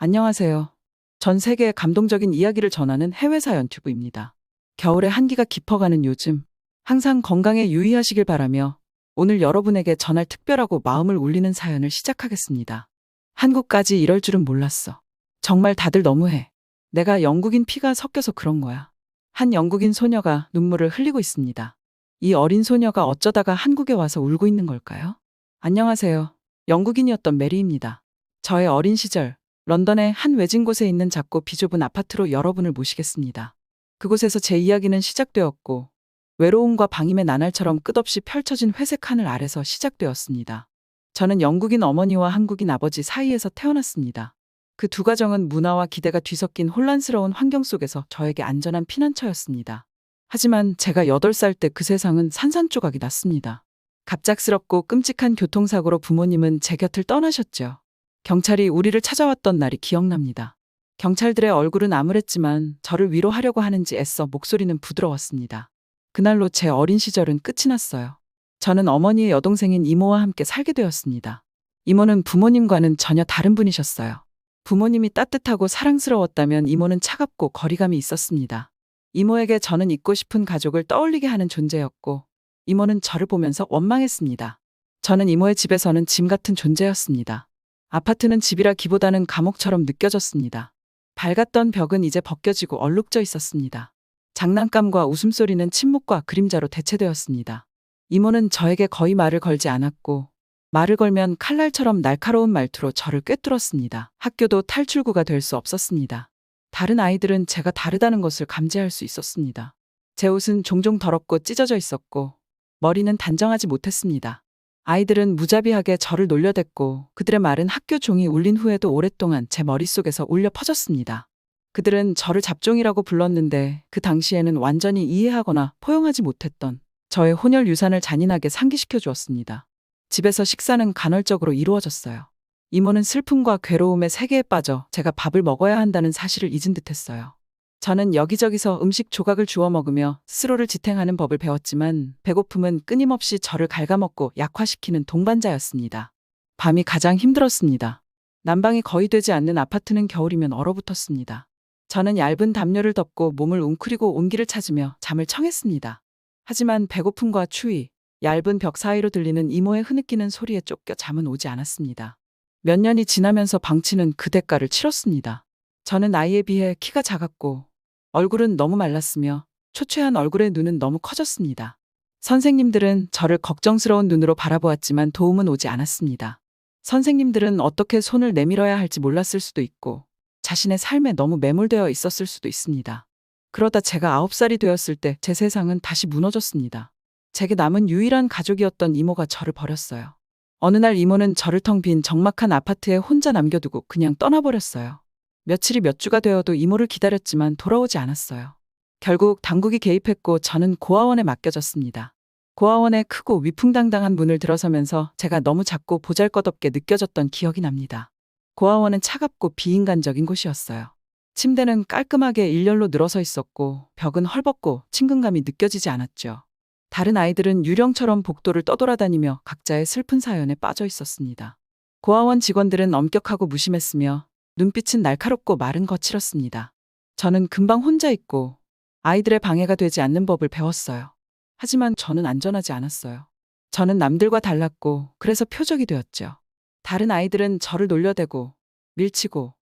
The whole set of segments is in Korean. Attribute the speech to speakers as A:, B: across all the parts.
A: 안녕하세요. 전 세계의 감동적인 이야기를 전하는 해외사 연튜브입니다. 겨울에 한기가 깊어가는 요즘, 항상 건강에 유의하시길 바라며 오늘 여러분에게 전할 특별하고 마음을 울리는 사연을 시작하겠습니다. 한국까지 이럴 줄은 몰랐어. 정말 다들 너무해. 내가 영국인 피가 섞여서 그런 거야. 한 영국인 소녀가 눈물을 흘리고 있습니다. 이 어린 소녀가 어쩌다가 한국에 와서 울고 있는 걸까요? 안녕하세요. 영국인이었던 메리입니다. 저의 어린 시절, 런던의 한 외진 곳에 있는 작고 비좁은 아파트로 여러분을 모시겠습니다. 그곳에서 제 이야기는 시작되었고, 외로움과 방임의 나날처럼 끝없이 펼쳐진 회색 하늘 아래서 시작되었습니다. 저는 영국인 어머니와 한국인 아버지 사이에서 태어났습니다. 그 두 가정은 문화와 기대가 뒤섞인 혼란스러운 환경 속에서 저에게 안전한 피난처였습니다. 하지만 제가 8살 때 그 세상은 산산조각이 났습니다. 갑작스럽고 끔찍한 교통사고로 부모님은 제 곁을 떠나셨죠. 경찰이 우리를 찾아왔던 날이 기억납니다. 경찰들의 얼굴은 암울했지만 저를 위로하려고 하는지 애써 목소리는 부드러웠습니다. 그날로 제 어린 시절은 끝이 났어요. 저는 어머니의 여동생인 이모와 함께 살게 되었습니다. 이모는 부모님과는 전혀 다른 분이셨어요. 부모님이 따뜻하고 사랑스러웠다면 이모는 차갑고 거리감이 있었습니다. 이모에게 저는 잊고 싶은 가족을 떠올리게 하는 존재였고, 이모는 저를 보면서 원망했습니다. 저는 이모의 집에서는 짐 같은 존재였습니다. 아파트는 집이라기보다는 감옥처럼 느껴졌습니다. 밝았던 벽은 이제 벗겨지고 얼룩져 있었습니다. 장난감과 웃음소리는 침묵과 그림자로 대체되었습니다. 이모는 저에게 거의 말을 걸지 않았고, 말을 걸면 칼날처럼 날카로운 말투로 저를 꿰뚫었습니다. 학교도 탈출구가 될 수 없었습니다. 다른 아이들은 제가 다르다는 것을 감지할 수 있었습니다. 제 옷은 종종 더럽고 찢어져 있었고, 머리는 단정하지 못했습니다. 아이들은 무자비하게 저를 놀려댔고 그들의 말은 학교 종이 울린 후에도 오랫동안 제 머릿속에서 울려 퍼졌습니다. 그들은 저를 잡종이라고 불렀는데 그 당시에는 완전히 이해하거나 포용하지 못했던 저의 혼혈 유산을 잔인하게 상기시켜 주었습니다. 집에서 식사는 간헐적으로 이루어졌어요. 이모는 슬픔과 괴로움의 세계에 빠져 제가 밥을 먹어야 한다는 사실을 잊은 듯했어요. 저는 여기저기서 음식 조각을 주워 먹으며 스스로를 지탱하는 법을 배웠지만 배고픔은 끊임없이 저를 갉아먹고 약화시키는 동반자였습니다. 밤이 가장 힘들었습니다. 난방이 거의 되지 않는 아파트는 겨울이면 얼어붙었습니다. 저는 얇은 담요를 덮고 몸을 웅크리고 온기를 찾으며 잠을 청했습니다. 하지만 배고픔과 추위, 얇은 벽 사이로 들리는 이모의 흐느끼는 소리에 쫓겨 잠은 오지 않았습니다. 몇 년이 지나면서 방치는 그 대가를 치렀습니다. 저는 아이에 비해 키가 작았고 얼굴은 너무 말랐으며 초췌한 얼굴의 눈은 너무 커졌습니다. 선생님들은 저를 걱정스러운 눈으로 바라보았지만 도움은 오지 않았습니다. 선생님들은 어떻게 손을 내밀어야 할지 몰랐을 수도 있고 자신의 삶에 너무 매몰되어 있었을 수도 있습니다. 그러다 제가 9살이 되었을 때 제 세상은 다시 무너졌습니다. 제게 남은 유일한 가족이었던 이모가 저를 버렸어요. 어느 날 이모는 저를 텅 빈 적막한 아파트에 혼자 남겨두고 그냥 떠나버렸어요. 며칠이 몇 주가 되어도 이모를 기다렸지만 돌아오지 않았어요. 결국 당국이 개입했고 저는 고아원에 맡겨졌습니다. 고아원의 크고 위풍당당한 문을 들어서면서 제가 너무 작고 보잘것없게 느껴졌던 기억이 납니다. 고아원은 차갑고 비인간적인 곳이었어요. 침대는 깔끔하게 일렬로 늘어서 있었고 벽은 헐벗고 친근감이 느껴지지 않았죠. 다른 아이들은 유령처럼 복도를 떠돌아다니며 각자의 슬픈 사연에 빠져 있었습니다. 고아원 직원들은 엄격하고 무심했으며 눈빛은 날카롭고 말은 거칠었습니다. 저는 금방 혼자 있고 아이들의 방해가 되지 않는 법을 배웠어요. 하지만 저는 안전하지 않았어요. 저는 남들과 달랐고 그래서 표적이 되었죠. 다른 아이들은 저를 놀려대고 밀치고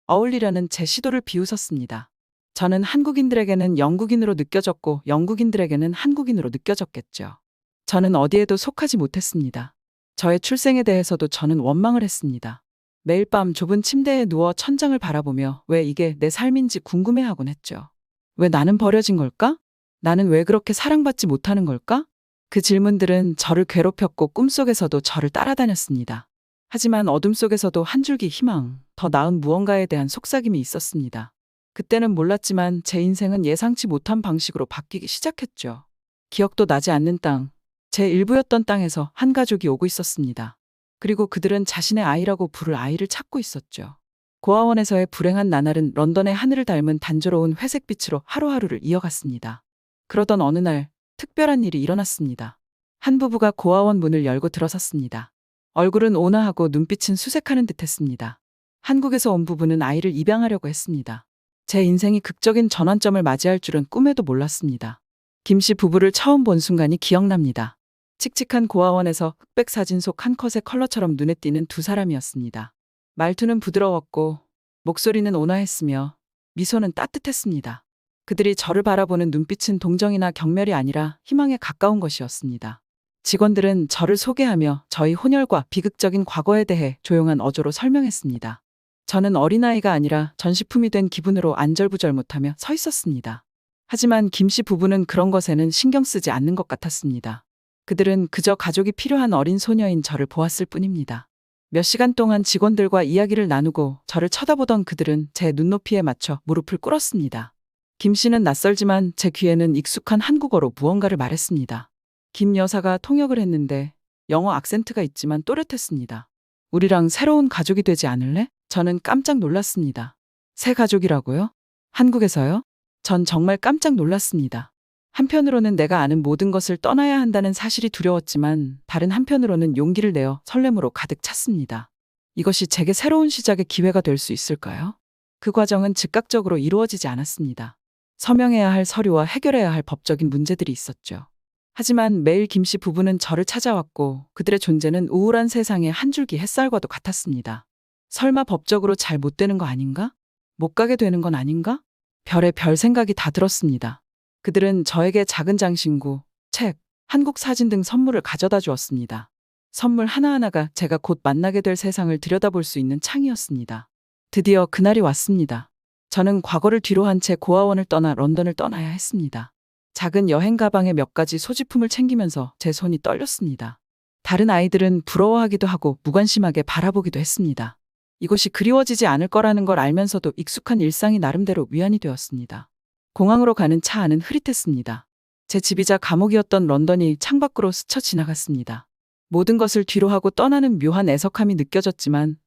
A: 어울리려는 제 시도를 비웃었습니다. 저는 한국인들에게는 영국인으로 느껴졌고 영국인들에게는 한국인으로 느껴졌겠죠. 저는 어디에도 속하지 못했습니다. 저의 출생에 대해서도 저는 원망을 했습니다. 매일 밤 좁은 침대에 누워 천장을 바라보며 왜 이게 내 삶인지 궁금해하곤 했죠. 왜 나는 버려진 걸까? 나는 왜 그렇게 사랑받지 못하는 걸까? 그 질문들은 저를 괴롭혔고 꿈속에서도 저를 따라다녔습니다. 하지만 어둠 속에서도 한 줄기 희망, 더 나은 무언가에 대한 속삭임이 있었습니다. 그때는 몰랐지만 제 인생은 예상치 못한 방식으로 바뀌기 시작했죠. 기억도 나지 않는 땅, 제 일부였던 땅에서 한 가족이 오고 있었습니다. 그리고 그들은 자신의 아이라고 부를 아이를 찾고 있었죠. 고아원에서의 불행한 나날은 런던의 하늘을 닮은 단조로운 회색빛으로 하루하루를 이어갔습니다. 그러던 어느 날 특별한 일이 일어났습니다. 한 부부가 고아원 문을 열고 들어섰습니다. 얼굴은 온화하고 눈빛은 수색하는 듯했습니다. 한국에서 온 부부는 아이를 입양하려고 했습니다. 제 인생이 극적인 전환점을 맞이할 줄은 꿈에도 몰랐습니다. 김씨 부부를 처음 본 순간이 기억납니다. 칙칙한 고아원에서 흑백 사진 속 한 컷의 컬러처럼 눈에 띄는 두 사람이었습니다. 말투는 부드러웠고 목소리는 온화했으며 미소는 따뜻했습니다. 그들이 저를 바라보는 눈빛은 동정이나 경멸이 아니라 희망에 가까운 것이었습니다. 직원들은 저를 소개하며 저희 혼혈과 비극적인 과거에 대해 조용한 어조로 설명했습니다. 저는 어린아이가 아니라 전시품이 된 기분으로 안절부절 못하며 서 있었습니다. 하지만 김씨 부부는 그런 것에는 신경 쓰지 않는 것 같았습니다. 그들은 그저 가족이 필요한 어린 소녀인 저를 보았을 뿐입니다. 몇 시간 동안 직원들과 이야기를 나누고 저를 쳐다보던 그들은 제 눈높이에 맞춰 무릎을 꿇었습니다. 김 씨는 낯설지만 제 귀에는 익숙한 한국어로 무언가를 말했습니다. 김 여사가 통역을 했는데 영어 악센트가 있지만 또렷했습니다. 우리랑 새로운 가족이 되지 않을래? 저는 깜짝 놀랐습니다. 새 가족이라고요? 한국에서요? 전 정말 깜짝 놀랐습니다. 한편으로는 내가 아는 모든 것을 떠나야 한다는 사실이 두려웠지만 다른 한편으로는 용기를 내어 설렘으로 가득 찼습니다. 이것이 제게 새로운 시작의 기회가 될 수 있을까요? 그 과정은 즉각적으로 이루어지지 않았습니다. 서명해야 할 서류와 해결해야 할 법적인 문제들이 있었죠. 하지만 매일 김씨 부부는 저를 찾아왔고 그들의 존재는 우울한 세상의 한 줄기 햇살과도 같았습니다. 설마 법적으로 잘 못 되는 거 아닌가? 못 가게 되는 건 아닌가? 별의 별 생각이 다 들었습니다. 그들은 저에게 작은 장신구, 책, 한국 사진 등 선물을 가져다 주었습니다. 선물 하나하나가 제가 곧 만나게 될 세상을 들여다볼 수 있는 창이었습니다. 드디어 그날이 왔습니다. 저는 과거를 뒤로 한 채 고아원을 떠나 런던을 떠나야 했습니다. 작은 여행 가방에 몇 가지 소지품을 챙기면서 제 손이 떨렸습니다. 다른 아이들은 부러워하기도 하고 무관심하게 바라보기도 했습니다. 이곳이 그리워지지 않을 거라는 걸 알면서도 익숙한 일상이 나름대로 위안이 되었습니다. 공항으로 가는 차 안은 흐릿했습니다. 제 집이자 감옥이었던 런던이 창밖으로 스쳐 지나갔습니다. 모든 것을 뒤로 하고 떠나는 묘한 애석함이 느껴졌지만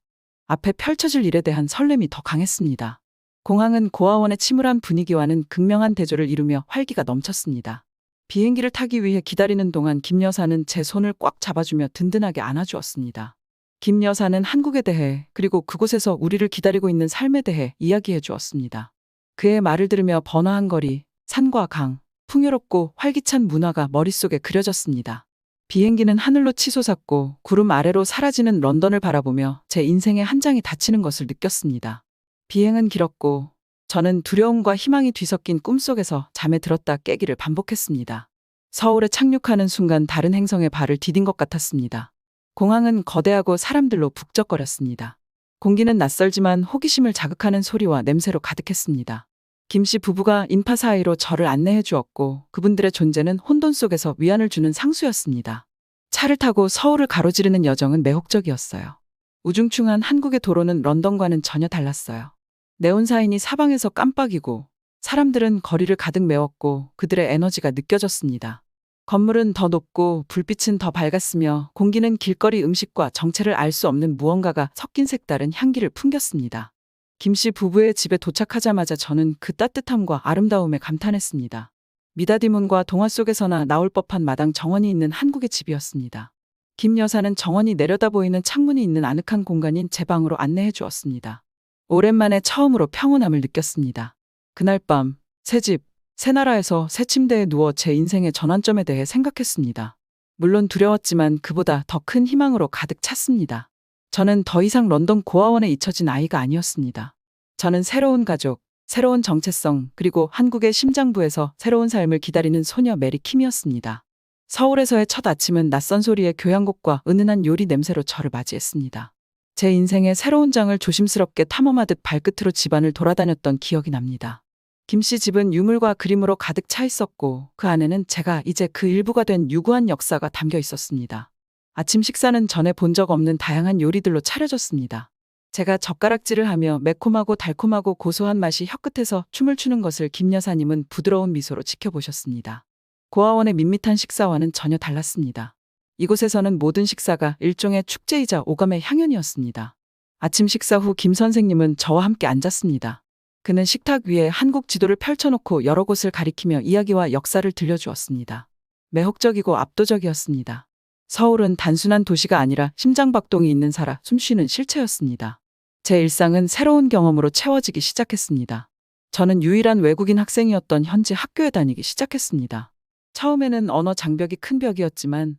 A: 앞에 펼쳐질 일에 대한 설렘이 더 강했습니다. 공항은 고아원의 침울한 분위기와는 극명한 대조를 이루며 활기가 넘쳤습니다. 비행기를 타기 위해 기다리는 동안 김 여사는 제 손을 꽉 잡아주며 든든하게 안아주었습니다. 김 여사는 한국에 대해 그리고 그곳에서 우리를 기다리고 있는 삶에 대해 이야기해 주었습니다. 그의 말을 들으며 번화한 거리, 산과 강, 풍요롭고 활기찬 문화가 머릿속에 그려졌습니다. 비행기는 하늘로 치솟았고 구름 아래로 사라지는 런던을 바라보며 제 인생의 한 장이 닫히는 것을 느꼈습니다. 비행은 길었고 저는 두려움과 희망이 뒤섞인 꿈속에서 잠에 들었다 깨기를 반복했습니다. 서울에 착륙하는 순간 다른 행성에 발을 디딘 것 같았습니다. 공항은 거대하고 사람들로 북적거렸습니다. 공기는 낯설지만 호기심을 자극하는 소리와 냄새로 가득했습니다. 김씨 부부가 인파 사이로 저를 안내해 주었고 그분들의 존재는 혼돈 속에서 위안을 주는 상수였습니다. 차를 타고 서울을 가로지르는 여정은 매혹적이었어요. 우중충한 한국의 도로는 런던과는 전혀 달랐어요. 네온사인이 사방에서 깜빡이고 사람들은 거리를 가득 메웠고 그들의 에너지가 느껴졌습니다. 건물은 더 높고 불빛은 더 밝았으며 공기는 길거리 음식과 정체를 알 수 없는 무언가가 섞인 색다른 향기를 풍겼습니다. 김씨 부부의 집에 도착하자마자 저는 그 따뜻함과 아름다움에 감탄했습니다. 미다디문과 동화 속에서나 나올 법한 마당 정원이 있는 한국의 집이었습니다. 김 여사는 정원이 내려다 보이는 창문이 있는 아늑한 공간인 제 방으로 안내해 주었습니다. 오랜만에 처음으로 평온함을 느꼈습니다. 그날 밤, 새 집, 새 나라에서 새 침대에 누워 제 인생의 전환점에 대해 생각했습니다. 물론 두려웠지만 그보다 더 큰 희망으로 가득 찼습니다. 저는 더 이상 런던 고아원에 잊혀진 아이가 아니었습니다. 저는 새로운 가족, 새로운 정체성, 그리고 한국의 심장부에서 새로운 삶을 기다리는 소녀 메리 킴이었습니다. 서울에서의 첫 아침은 낯선 소리의 교향곡과 은은한 요리 냄새로 저를 맞이했습니다. 제 인생의 새로운 장을 조심스럽게 탐험하듯 발끝으로 집안을 돌아다녔던 기억이 납니다. 김씨 집은 유물과 그림으로 가득 차 있었고 그 안에는 제가 이제 그 일부가 된 유구한 역사가 담겨 있었습니다. 아침 식사는 전에 본 적 없는 다양한 요리들로 차려졌습니다. 제가 젓가락질을 하며 매콤하고 달콤하고 고소한 맛이 혀끝에서 춤을 추는 것을 김 여사님은 부드러운 미소로 지켜보셨습니다. 고아원의 밋밋한 식사와는 전혀 달랐습니다. 이곳에서는 모든 식사가 일종의 축제이자 오감의 향연이었습니다. 아침 식사 후 김 선생님은 저와 함께 앉았습니다. 그는 식탁 위에 한국 지도를 펼쳐놓고 여러 곳을 가리키며 이야기와 역사를 들려주었습니다. 매혹적이고 압도적이었습니다. 서울은 단순한 도시가 아니라 심장박동이 있는 살아 숨쉬는 실체였습니다. 제 일상은 새로운 경험으로 채워지기 시작했습니다. 저는 유일한 외국인 학생이었던 현지 학교에 다니기 시작했습니다. 처음에는 언어 장벽이 큰 벽이었지만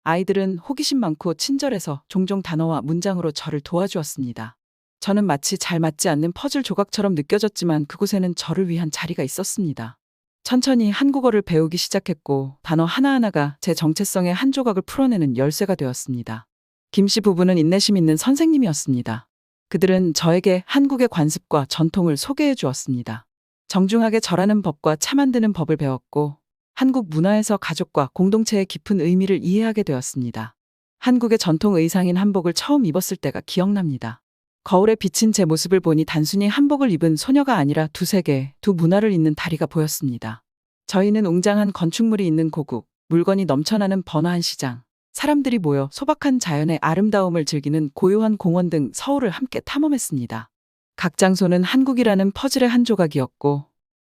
A: 아이들은 호기심 많고 친절해서 종종 단어와 문장으로 저를 도와주었습니다. 저는 마치 잘 맞지 않는 퍼즐 조각처럼 느껴졌지만 그곳에는 저를 위한 자리가 있었습니다. 천천히 한국어를 배우기 시작했고 단어 하나하나가 제 정체성의 한 조각을 풀어내는 열쇠가 되었습니다. 김 씨 부부는 인내심 있는 선생님이었습니다. 그들은 저에게 한국의 관습과 전통을 소개해 주었습니다. 정중하게 절하는 법과 차 만드는 법을 배웠고 한국 문화에서 가족과 공동체의 깊은 의미를 이해하게 되었습니다. 한국의 전통 의상인 한복을 처음 입었을 때가 기억납니다. 거울에 비친 제 모습을 보니 단순히 한복을 입은 소녀가 아니라 두 세계, 두 문화를 잇는 다리가 보였습니다. 저희는 웅장한 건축물이 있는 고국, 물건이 넘쳐나는 번화한 시장, 사람들이 모여 소박한 자연의 아름다움을 즐기는 고요한 공원 등 서울을 함께 탐험했습니다. 각 장소는 한국이라는 퍼즐의 한 조각이었고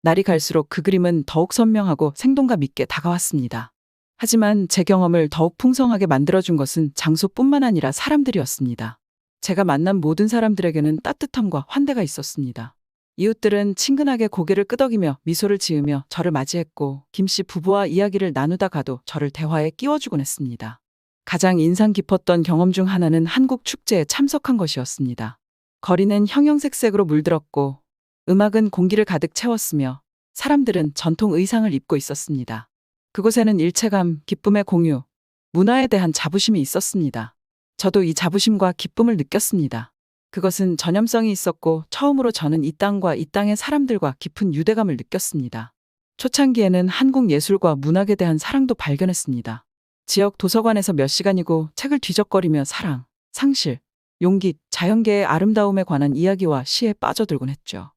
A: 날이 갈수록 그 그림은 더욱 선명하고 생동감 있게 다가왔습니다. 하지만 제 경험을 더욱 풍성하게 만들어준 것은 장소뿐만 아니라 사람들이었습니다. 제가 만난 모든 사람들에게는 따뜻함과 환대가 있었습니다. 이웃들은 친근하게 고개를 끄덕이며 미소를 지으며 저를 맞이했고 김 씨 부부와 이야기를 나누다 가도 저를 대화에 끼워주곤 했습니다. 가장 인상 깊었던 경험 중 하나는 한국 축제에 참석한 것이었습니다. 거리는 형형색색으로 물들었고 음악은 공기를 가득 채웠으며 사람들은 전통 의상을 입고 있었습니다. 그곳에는 일체감, 기쁨의 공유, 문화에 대한 자부심이 있었습니다. 저도 이 자부심과 기쁨을 느꼈습니다. 그것은 전염성이 있었고 처음으로 저는 이 땅과 이 땅의 사람들과 깊은 유대감을 느꼈습니다. 초창기에는 한국 예술과 문학에 대한 사랑도 발견했습니다. 지역 도서관에서 몇 시간이고 책을 뒤적거리며 사랑, 상실, 용기, 자연계의 아름다움에 관한 이야기와 시에 빠져들곤 했죠.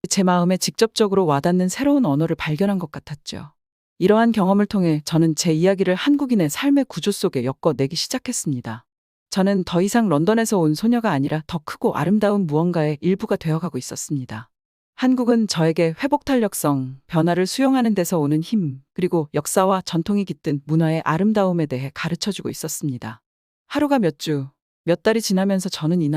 A: 제 마음에 직접적으로 와닿는 새로운 언어를 발견한 것 같았죠. 이러한 경험을 통해 저는 제 이야기를 한국인의 삶의 구조 속에 엮어내기 시작했습니다. 저는 더 이상 런던에서 온 소녀가 아니라 더 크고 아름다운 무언가의 일부가 되어가고 있었습니다. 한국은 저에게 회복 탄력성, 변화를 수용하는 데서 오는 힘, 그리고 역사와 전통이 깃든 문화의 아름다움에 대해 가르쳐주고 있었습니다. 하루가 몇 주, 몇 달이 지나면서 저는 이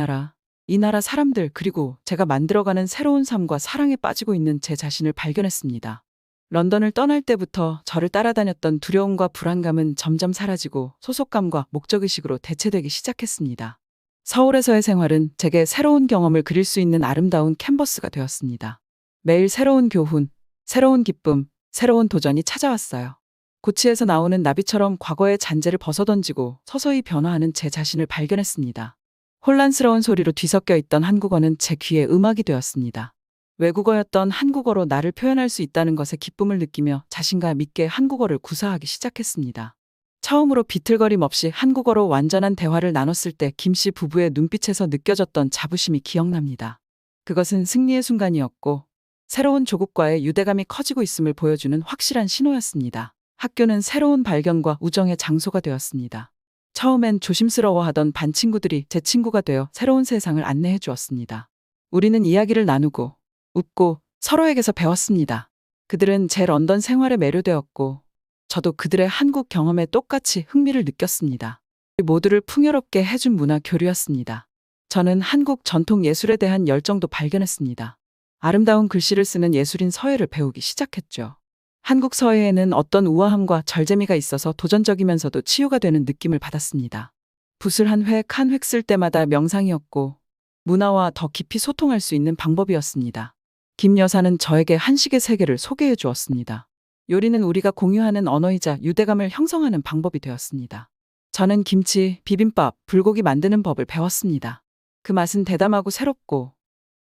A: 나라 사람들 그리고 제가 만들어가는 새로운 삶과 사랑에 빠지고 있는 제 자신을 발견했습니다. 런던을 떠날 때부터 저를 따라다녔던 두려움과 불안감은 점점 사라지고 소속감과 목적의식으로 대체되기 시작했습니다. 서울에서의 생활은 제게 새로운 경험을 그릴 수 있는 아름다운 캔버스가 되었습니다. 매일 새로운 교훈, 새로운 기쁨, 새로운 도전이 찾아왔어요. 고치에서 나오는 나비처럼 과거의 잔재를 벗어던지고 서서히 변화하는 제 자신을 발견했습니다. 혼란스러운 소리로 뒤섞여 있던 한국어는 제 귀에 음악이 되었습니다. 외국어였던 한국어로 나를 표현할 수 있다는 것에 기쁨을 느끼며 자신감 있게 한국어를 구사하기 시작했습니다. 처음으로 비틀거림 없이 한국어로 완전한 대화를 나눴을 때 김 씨 부부의 눈빛에서 느껴졌던 자부심이 기억납니다. 그것은 승리의 순간이었고 새로운 조국과의 유대감이 커지고 있음을 보여주는 확실한 신호였습니다. 학교는 새로운 발견과 우정의 장소가 되었습니다. 처음엔 조심스러워하던 반 친구들이 제 친구가 되어 새로운 세상을 안내해 주었습니다. 우리는 이야기를 나누고 웃고 서로에게서 배웠습니다. 그들은 제 런던 생활에 매료되었고 저도 그들의 한국 경험에 똑같이 흥미를 느꼈습니다. 모두를 풍요롭게 해준 문화 교류였습니다. 저는 한국 전통 예술에 대한 열정도 발견했습니다. 아름다운 글씨를 쓰는 예술인 서예를 배우기 시작했죠. 한국 서예에는 어떤 우아함과 절제미가 있어서 도전적이면서도 치유가 되는 느낌을 받았습니다. 붓을 한 획 한 획 쓸 때마다 명상이었고 문화와 더 깊이 소통할 수 있는 방법이었습니다. 김 여사는 저에게 한식의 세계를 소개해 주었습니다. 요리는 우리가 공유하는 언어이자 유대감을 형성하는 방법이 되었습니다. 저는 김치, 비빔밥, 불고기 만드는 법을 배웠습니다. 그 맛은 대담하고 새롭고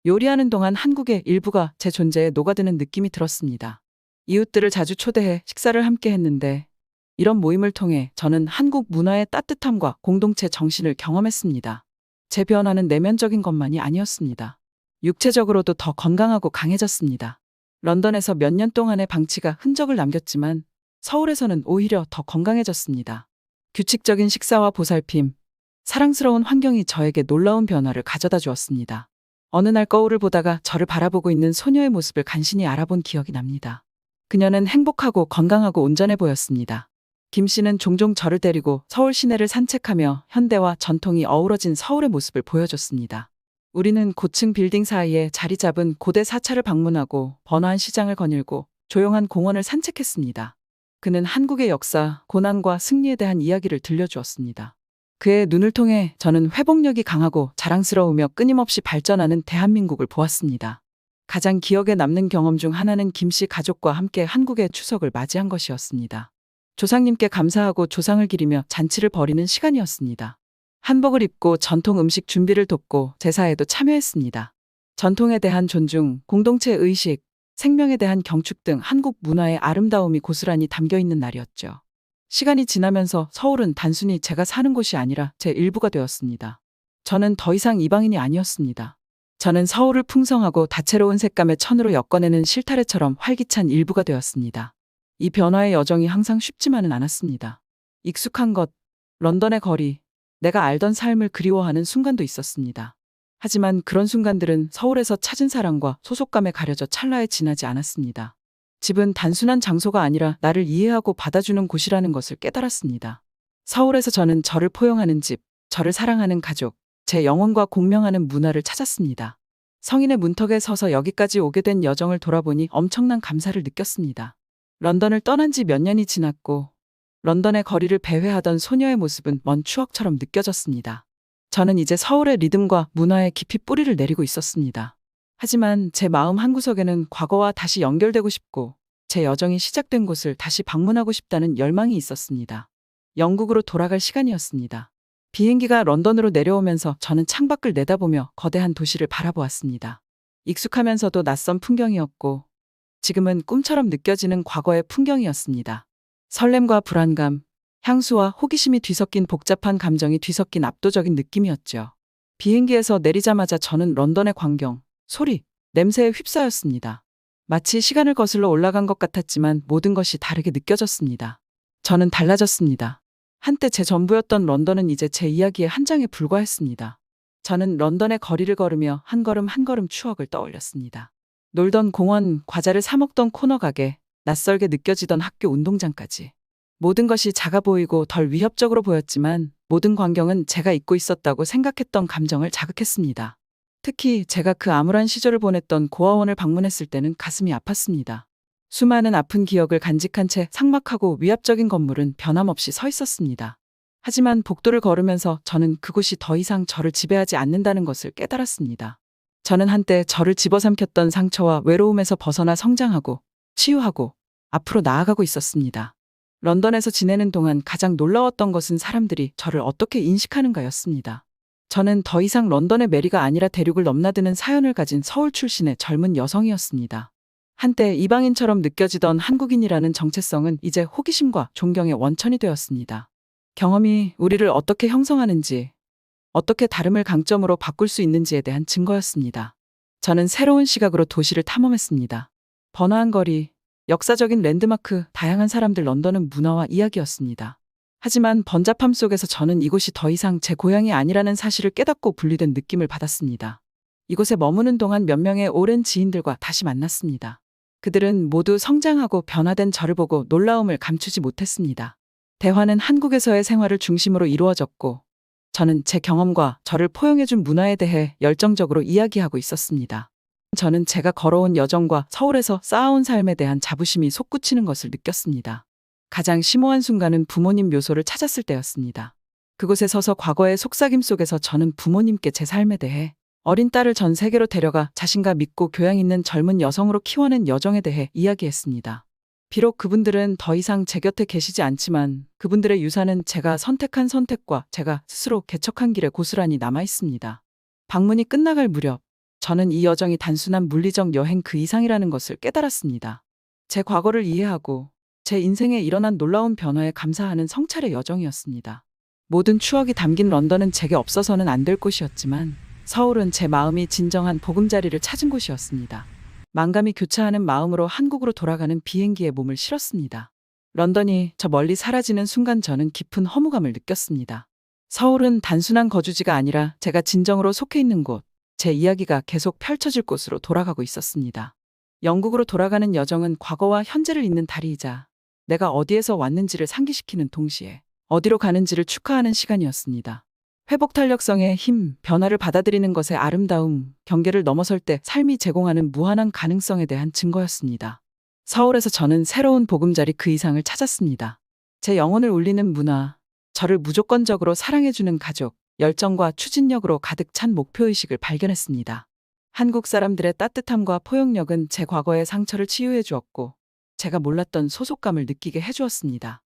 A: 요리하는 동안 한국의 일부가 제 존재에 녹아드는 느낌이 들었습니다. 이웃들을 자주 초대해 식사를 함께 했는데 이런 모임을 통해 저는 한국 문화의 따뜻함과 공동체 정신을 경험했습니다. 제 변화는 내면적인 것만이 아니었습니다. 육체적으로도 더 건강하고 강해졌습니다. 런던에서 몇 년 동안의 방치가 흔적을 남겼지만 서울에서는 오히려 더 건강해졌습니다. 규칙적인 식사와 보살핌, 사랑스러운 환경이 저에게 놀라운 변화를 가져다 주었습니다. 어느 날 거울을 보다가 저를 바라보고 있는 소녀의 모습을 간신히 알아본 기억이 납니다. 그녀는 행복하고 건강하고 온전해 보였습니다. 김 씨는 종종 저를 데리고 서울 시내를 산책하며 현대와 전통이 어우러진 서울의 모습을 보여줬습니다. 우리는 고층 빌딩 사이에 자리 잡은 고대 사찰을 방문하고 번화한 시장을 거닐고 조용한 공원을 산책했습니다. 그는 한국의 역사, 고난과 승리에 대한 이야기를 들려주었습니다. 그의 눈을 통해 저는 회복력이 강하고 자랑스러우며 끊임없이 발전하는 대한민국을 보았습니다. 가장 기억에 남는 경험 중 하나는 김씨 가족과 함께 한국의 추석을 맞이한 것이었습니다. 조상님께 감사하고 조상을 기리며 잔치를 벌이는 시간이었습니다. 한복을 입고 전통 음식 준비를 돕고 제사에도 참여했습니다. 전통에 대한 존중, 공동체 의식, 생명에 대한 경축 등 한국 문화의 아름다움이 고스란히 담겨 있는 날이었죠. 시간이 지나면서 서울은 단순히 제가 사는 곳이 아니라 제 일부가 되었습니다. 저는 더 이상 이방인이 아니었습니다. 저는 서울을 풍성하고 다채로운 색감의 천으로 엮어내는 실타래처럼 활기찬 일부가 되었습니다. 이 변화의 여정이 항상 쉽지만은 않았습니다. 익숙한 것, 런던의 거리, 내가 알던 삶을 그리워하는 순간도 있었습니다. 하지만 그런 순간들은 서울에서 찾은 사랑과 소속감에 가려져 찰나에 지나지 않았습니다. 집은 단순한 장소가 아니라 나를 이해하고 받아주는 곳이라는 것을 깨달았습니다. 서울에서 저는 저를 포용하는 집, 저를 사랑하는 가족, 제 영혼과 공명하는 문화를 찾았습니다. 성인의 문턱에 서서 여기까지 오게 된 여정을 돌아보니 엄청난 감사를 느꼈습니다. 런던을 떠난 지 몇 년이 지났고 런던의 거리를 배회하던 소녀의 모습은 먼 추억처럼 느껴졌습니다. 저는 이제 서울의 리듬과 문화에 깊이 뿌리를 내리고 있었습니다. 하지만 제 마음 한구석에는 과거와 다시 연결되고 싶고 제 여정이 시작된 곳을 다시 방문하고 싶다는 열망이 있었습니다. 영국으로 돌아갈 시간이었습니다. 비행기가 런던으로 내려오면서 저는 창밖을 내다보며 거대한 도시를 바라보았습니다. 익숙하면서도 낯선 풍경이었고 지금은 꿈처럼 느껴지는 과거의 풍경이었습니다. 설렘과 불안감, 향수와 호기심이 뒤섞인 복잡한 감정이 뒤섞인 압도적인 느낌이었죠. 비행기에서 내리자마자 저는 런던의 광경, 소리, 냄새에 휩싸였습니다. 마치 시간을 거슬러 올라간 것 같았지만 모든 것이 다르게 느껴졌습니다. 저는 달라졌습니다. 한때 제 전부였던 런던은 이제 제 이야기의 한 장에 불과했습니다. 저는 런던의 거리를 걸으며 한 걸음 한 걸음 추억을 떠올렸습니다. 놀던 공원, 과자를 사 먹던 코너 가게, 낯설게 느껴지던 학교 운동장까지. 모든 것이 작아 보이고 덜 위협적으로 보였지만 모든 광경은 제가 잊고 있었다고 생각했던 감정을 자극했습니다. 특히 제가 그 암울한 시절을 보냈던 고아원을 방문했을 때는 가슴이 아팠습니다. 수많은 아픈 기억을 간직한 채 삭막하고 위압적인 건물은 변함없이 서 있었습니다. 하지만 복도를 걸으면서 저는 그곳이 더 이상 저를 지배하지 않는다는 것을 깨달았습니다. 저는 한때 저를 집어삼켰던 상처와 외로움에서 벗어나 성장하고 치유하고 앞으로 나아가고 있었습니다. 런던에서 지내는 동안 가장 놀라웠던 것은 사람들이 저를 어떻게 인식하는가였습니다. 저는 더 이상 런던의 메리가 아니라 대륙을 넘나드는 사연을 가진 서울 출신의 젊은 여성이었습니다. 한때 이방인처럼 느껴지던 한국인이라는 정체성은 이제 호기심과 존경의 원천이 되었습니다. 경험이 우리를 어떻게 형성하는지, 어떻게 다름을 강점으로 바꿀 수 있는지에 대한 증거였습니다. 저는 새로운 시각으로 도시를 탐험했습니다. 번화한 거리, 역사적인 랜드마크, 다양한 사람들, 런던은 문화와 이야기였습니다. 하지만 번잡함 속에서 저는 이곳이 더 이상 제 고향이 아니라는 사실을 깨닫고 분리된 느낌을 받았습니다. 이곳에 머무는 동안 몇 명의 오랜 지인들과 다시 만났습니다. 그들은 모두 성장하고 변화된 저를 보고 놀라움을 감추지 못했습니다. 대화는 한국에서의 생활을 중심으로 이루어졌고 저는 제 경험과 저를 포용해준 문화에 대해 열정적으로 이야기하고 있었습니다. 저는 제가 걸어온 여정과 서울에서 쌓아온 삶에 대한 자부심이 솟구치는 것을 느꼈습니다. 가장 심오한 순간은 부모님 묘소를 찾았을 때였습니다. 그곳에 서서 과거의 속삭임 속에서 저는 부모님께 제 삶에 대해 어린 딸을 전 세계로 데려가 자신과 믿고 교양 있는 젊은 여성으로 키워낸 여정에 대해 이야기했습니다. 비록 그분들은 더 이상 제 곁에 계시지 않지만 그분들의 유산은 제가 선택한 선택과 제가 스스로 개척한 길에 고스란히 남아 있습니다. 방문이 끝나갈 무렵 저는 이 여정이 단순한 물리적 여행 그 이상이라는 것을 깨달았습니다. 제 과거를 이해하고 제 인생에 일어난 놀라운 변화에 감사하는 성찰의 여정이었습니다. 모든 추억이 담긴 런던은 제게 없어서는 안 될 곳이었지만 서울은 제 마음이 진정한 보금자리를 찾은 곳이었습니다. 만감이 교차하는 마음으로 한국으로 돌아가는 비행기에 몸을 실었습니다. 런던이 저 멀리 사라지는 순간 저는 깊은 허무감을 느꼈습니다. 서울은 단순한 거주지가 아니라 제가 진정으로 속해 있는 곳, 제 이야기가 계속 펼쳐질 곳으로 돌아가고 있었습니다. 영국으로 돌아가는 여정은 과거와 현재를 잇는 다리이자 내가 어디에서 왔는지를 상기시키는 동시에 어디로 가는지를 축하하는 시간이었습니다. 회복 탄력성의 힘, 변화를 받아들이는 것의 아름다움, 경계를 넘어설 때 삶이 제공하는 무한한 가능성에 대한 증거였습니다. 서울에서 저는 새로운 보금자리 그 이상을 찾았습니다. 제 영혼을 울리는 문화, 저를 무조건적으로 사랑해주는 가족, 열정과 추진력으로 가득 찬 목표의식을 발견했습니다. 한국 사람들의 따뜻함과 포용력은 제 과거의 상처를 치유해 주었고, 제가 몰랐던 소속감을 느끼게 해주었습니다.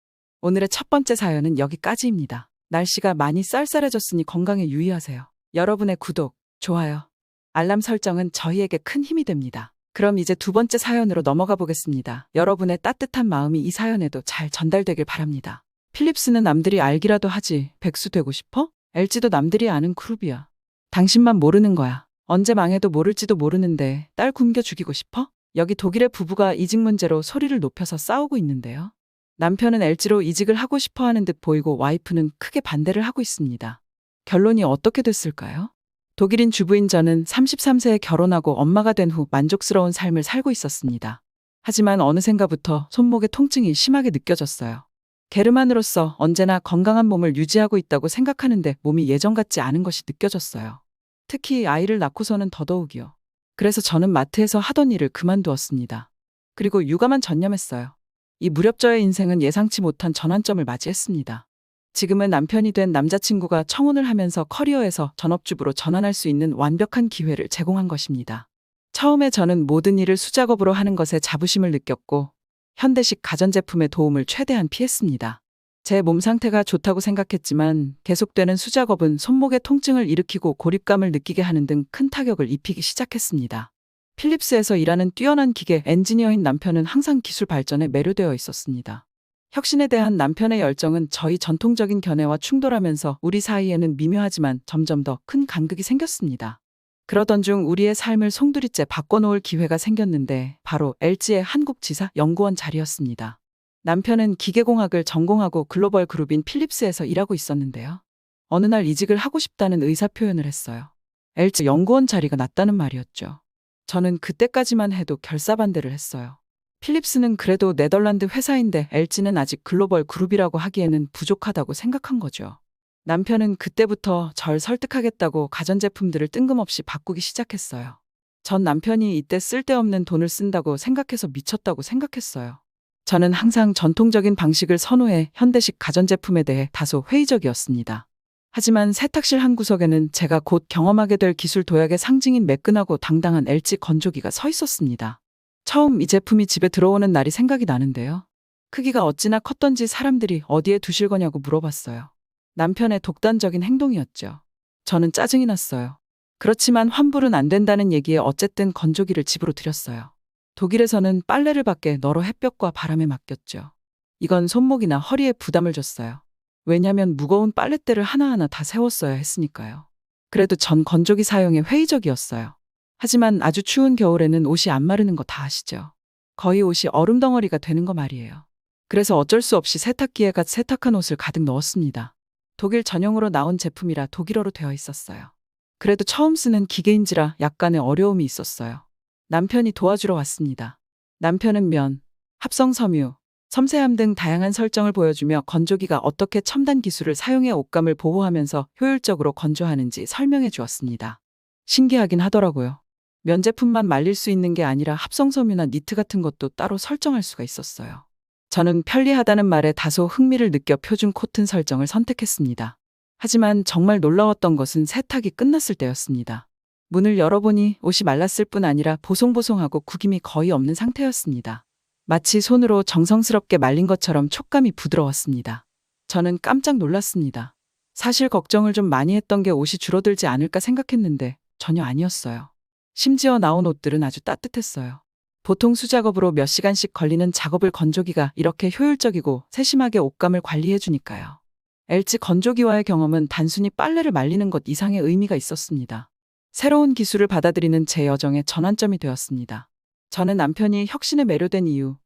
A: 오늘의 첫 번째 사연은 여기까지입니다. 날씨가 많이 쌀쌀해졌으니 건강에 유의하세요. 여러분의 구독, 좋아요, 알람 설정은 저희에게 큰 힘이 됩니다. 그럼 이제 두 번째 사연으로 넘어가 보겠습니다. 여러분의 따뜻한 마음이 이 사연에도 잘 전달되길 바랍니다. 필립스는 남들이 알기라도 하지, 백수 되고 싶어? LG도 남들이 아는 그룹이야. 당신만 모르는 거야. 언제 망해도 모를지도 모르는데 딸 굶겨 죽이고 싶어? 여기 독일의 부부가 이직 문제로 소리를 높여서 싸우고 있는데요. 남편은 LG로 이직을 하고 싶어 하는 듯 보이고 와이프는 크게 반대를 하고 있습니다. 결론이 어떻게 됐을까요? 독일인 주부인 저는 33세에 결혼하고 엄마가 된 후 만족스러운 삶을 살고 있었습니다. 하지만 어느샌가부터 손목에 통증이 심하게 느껴졌어요. 게르만으로서 언제나 건강한 몸을 유지하고 있다고 생각하는데 몸이 예전 같지 않은 것이 느껴졌어요. 특히 아이를 낳고서는 더더욱이요. 그래서 저는 마트에서 하던 일을 그만두었습니다. 그리고 육아만 전념했어요. 이 무렵 저의 인생은 예상치 못한 전환점을 맞이했습니다. 지금은 남편이 된 남자친구가 청혼을 하면서 커리어에서 전업주부로 전환할 수 있는 완벽한 기회를 제공한 것입니다. 처음에 저는 모든 일을 수작업으로 하는 것에 자부심을 느꼈고 현대식 가전제품의 도움을 최대한 피했습니다. 제 몸 상태가 좋다고 생각했지만 계속되는 수작업은 손목에 통증을 일으키고 고립감을 느끼게 하는 등 큰 타격을 입히기 시작했습니다. 필립스에서 일하는 뛰어난 기계 엔지니어인 남편은 항상 기술 발전에 매료되어 있었습니다. 혁신에 대한 남편의 열정은 저희 전통적인 견해와 충돌하면서 우리 사이에는 미묘하지만 점점 더 큰 간극이 생겼습니다. 그러던 중 우리의 삶을 송두리째 바꿔놓을 기회가 생겼는데 바로 LG의 한국지사 연구원 자리였습니다. 남편은 기계공학을 전공하고 글로벌 그룹인 필립스에서 일하고 있었는데요. 어느 날 이직을 하고 싶다는 의사표현을 했어요. LG 연구원 자리가 낮다는 말이었죠. 저는 그때까지만 해도 결사반대를 했어요. 필립스는 그래도 네덜란드 회사인데 LG는 아직 글로벌 그룹이라고 하기에는 부족하다고 생각한 거죠. 남편은 그때부터 절 설득하겠다고 가전제품들을 뜬금없이 바꾸기 시작했어요. 전 남편이 이때 쓸데없는 돈을 쓴다고 생각해서 미쳤다고 생각했어요. 저는 항상 전통적인 방식을 선호해 현대식 가전제품에 대해 다소 회의적이었습니다. 하지만 세탁실 한 구석에는 제가 곧 경험하게 될 기술 도약의 상징인 매끈하고 당당한 LG 건조기가 서 있었습니다. 처음 이 제품이 집에 들어오는 날이 생각이 나는데요. 크기가 어찌나 컸던지 사람들이 어디에 두실 거냐고 물어봤어요. 남편의 독단적인 행동이었죠. 저는 짜증이 났어요. 그렇지만 환불은 안 된다는 얘기에 어쨌든 건조기를 집으로 들였어요. 독일에서는 빨래를 밖에 널어 햇볕과 바람에 맡겼죠. 이건 손목이나 허리에 부담을 줬어요. 왜냐면 무거운 빨랫대를 하나하나 다 세웠어야 했으니까요. 그래도 전 건조기 사용에 회의적이었어요. 하지만 아주 추운 겨울에는 옷이 안 마르는 거 다 아시죠? 거의 옷이 얼음 덩어리가 되는 거 말이에요. 그래서 어쩔 수 없이 세탁기에 갓 세탁한 옷을 가득 넣었습니다. 독일 전용으로 나온 제품이라 독일어로 되어 있었어요. 그래도 처음 쓰는 기계인지라 약간의 어려움이 있었어요. 남편이 도와주러 왔습니다. 남편은 면, 합성 섬유, 섬세함 등 다양한 설정을 보여주며 건조기가 어떻게 첨단 기술을 사용해 옷감을 보호하면서 효율적으로 건조하는지 설명해 주었습니다. 신기하긴 하더라고요. 면 제품만 말릴 수 있는 게 아니라 합성 섬유나 니트 같은 것도 따로 설정할 수가 있었어요. 저는 편리하다는 말에 다소 흥미를 느껴 표준 코튼 설정을 선택했습니다. 하지만 정말 놀라웠던 것은 세탁이 끝났을 때였습니다. 문을 열어보니 옷이 말랐을 뿐 아니라 보송보송하고 구김이 거의 없는 상태였습니다. 마치 손으로 정성스럽게 말린 것처럼 촉감이 부드러웠습니다. 저는 깜짝 놀랐습니다. 사실 걱정을 좀 많이 했던 게 옷이 줄어들지 않을까 생각했는데 전혀 아니었어요. 심지어 나온 옷들은 아주 따뜻했어요. 보통 수작업으로 몇 시간씩 걸리는 작업을 건조기가 이렇게 효율적이고 세심하게 옷감을 관리해주니까요. LG 건조기와의 경험은 단순히 빨래를 말리는 것 이상의 의미가 있었습니다. 새로운 기술을 받아들이는 제 여정의 전환점이 되었습니다. 저는 남편이 혁신에 매료된 이유,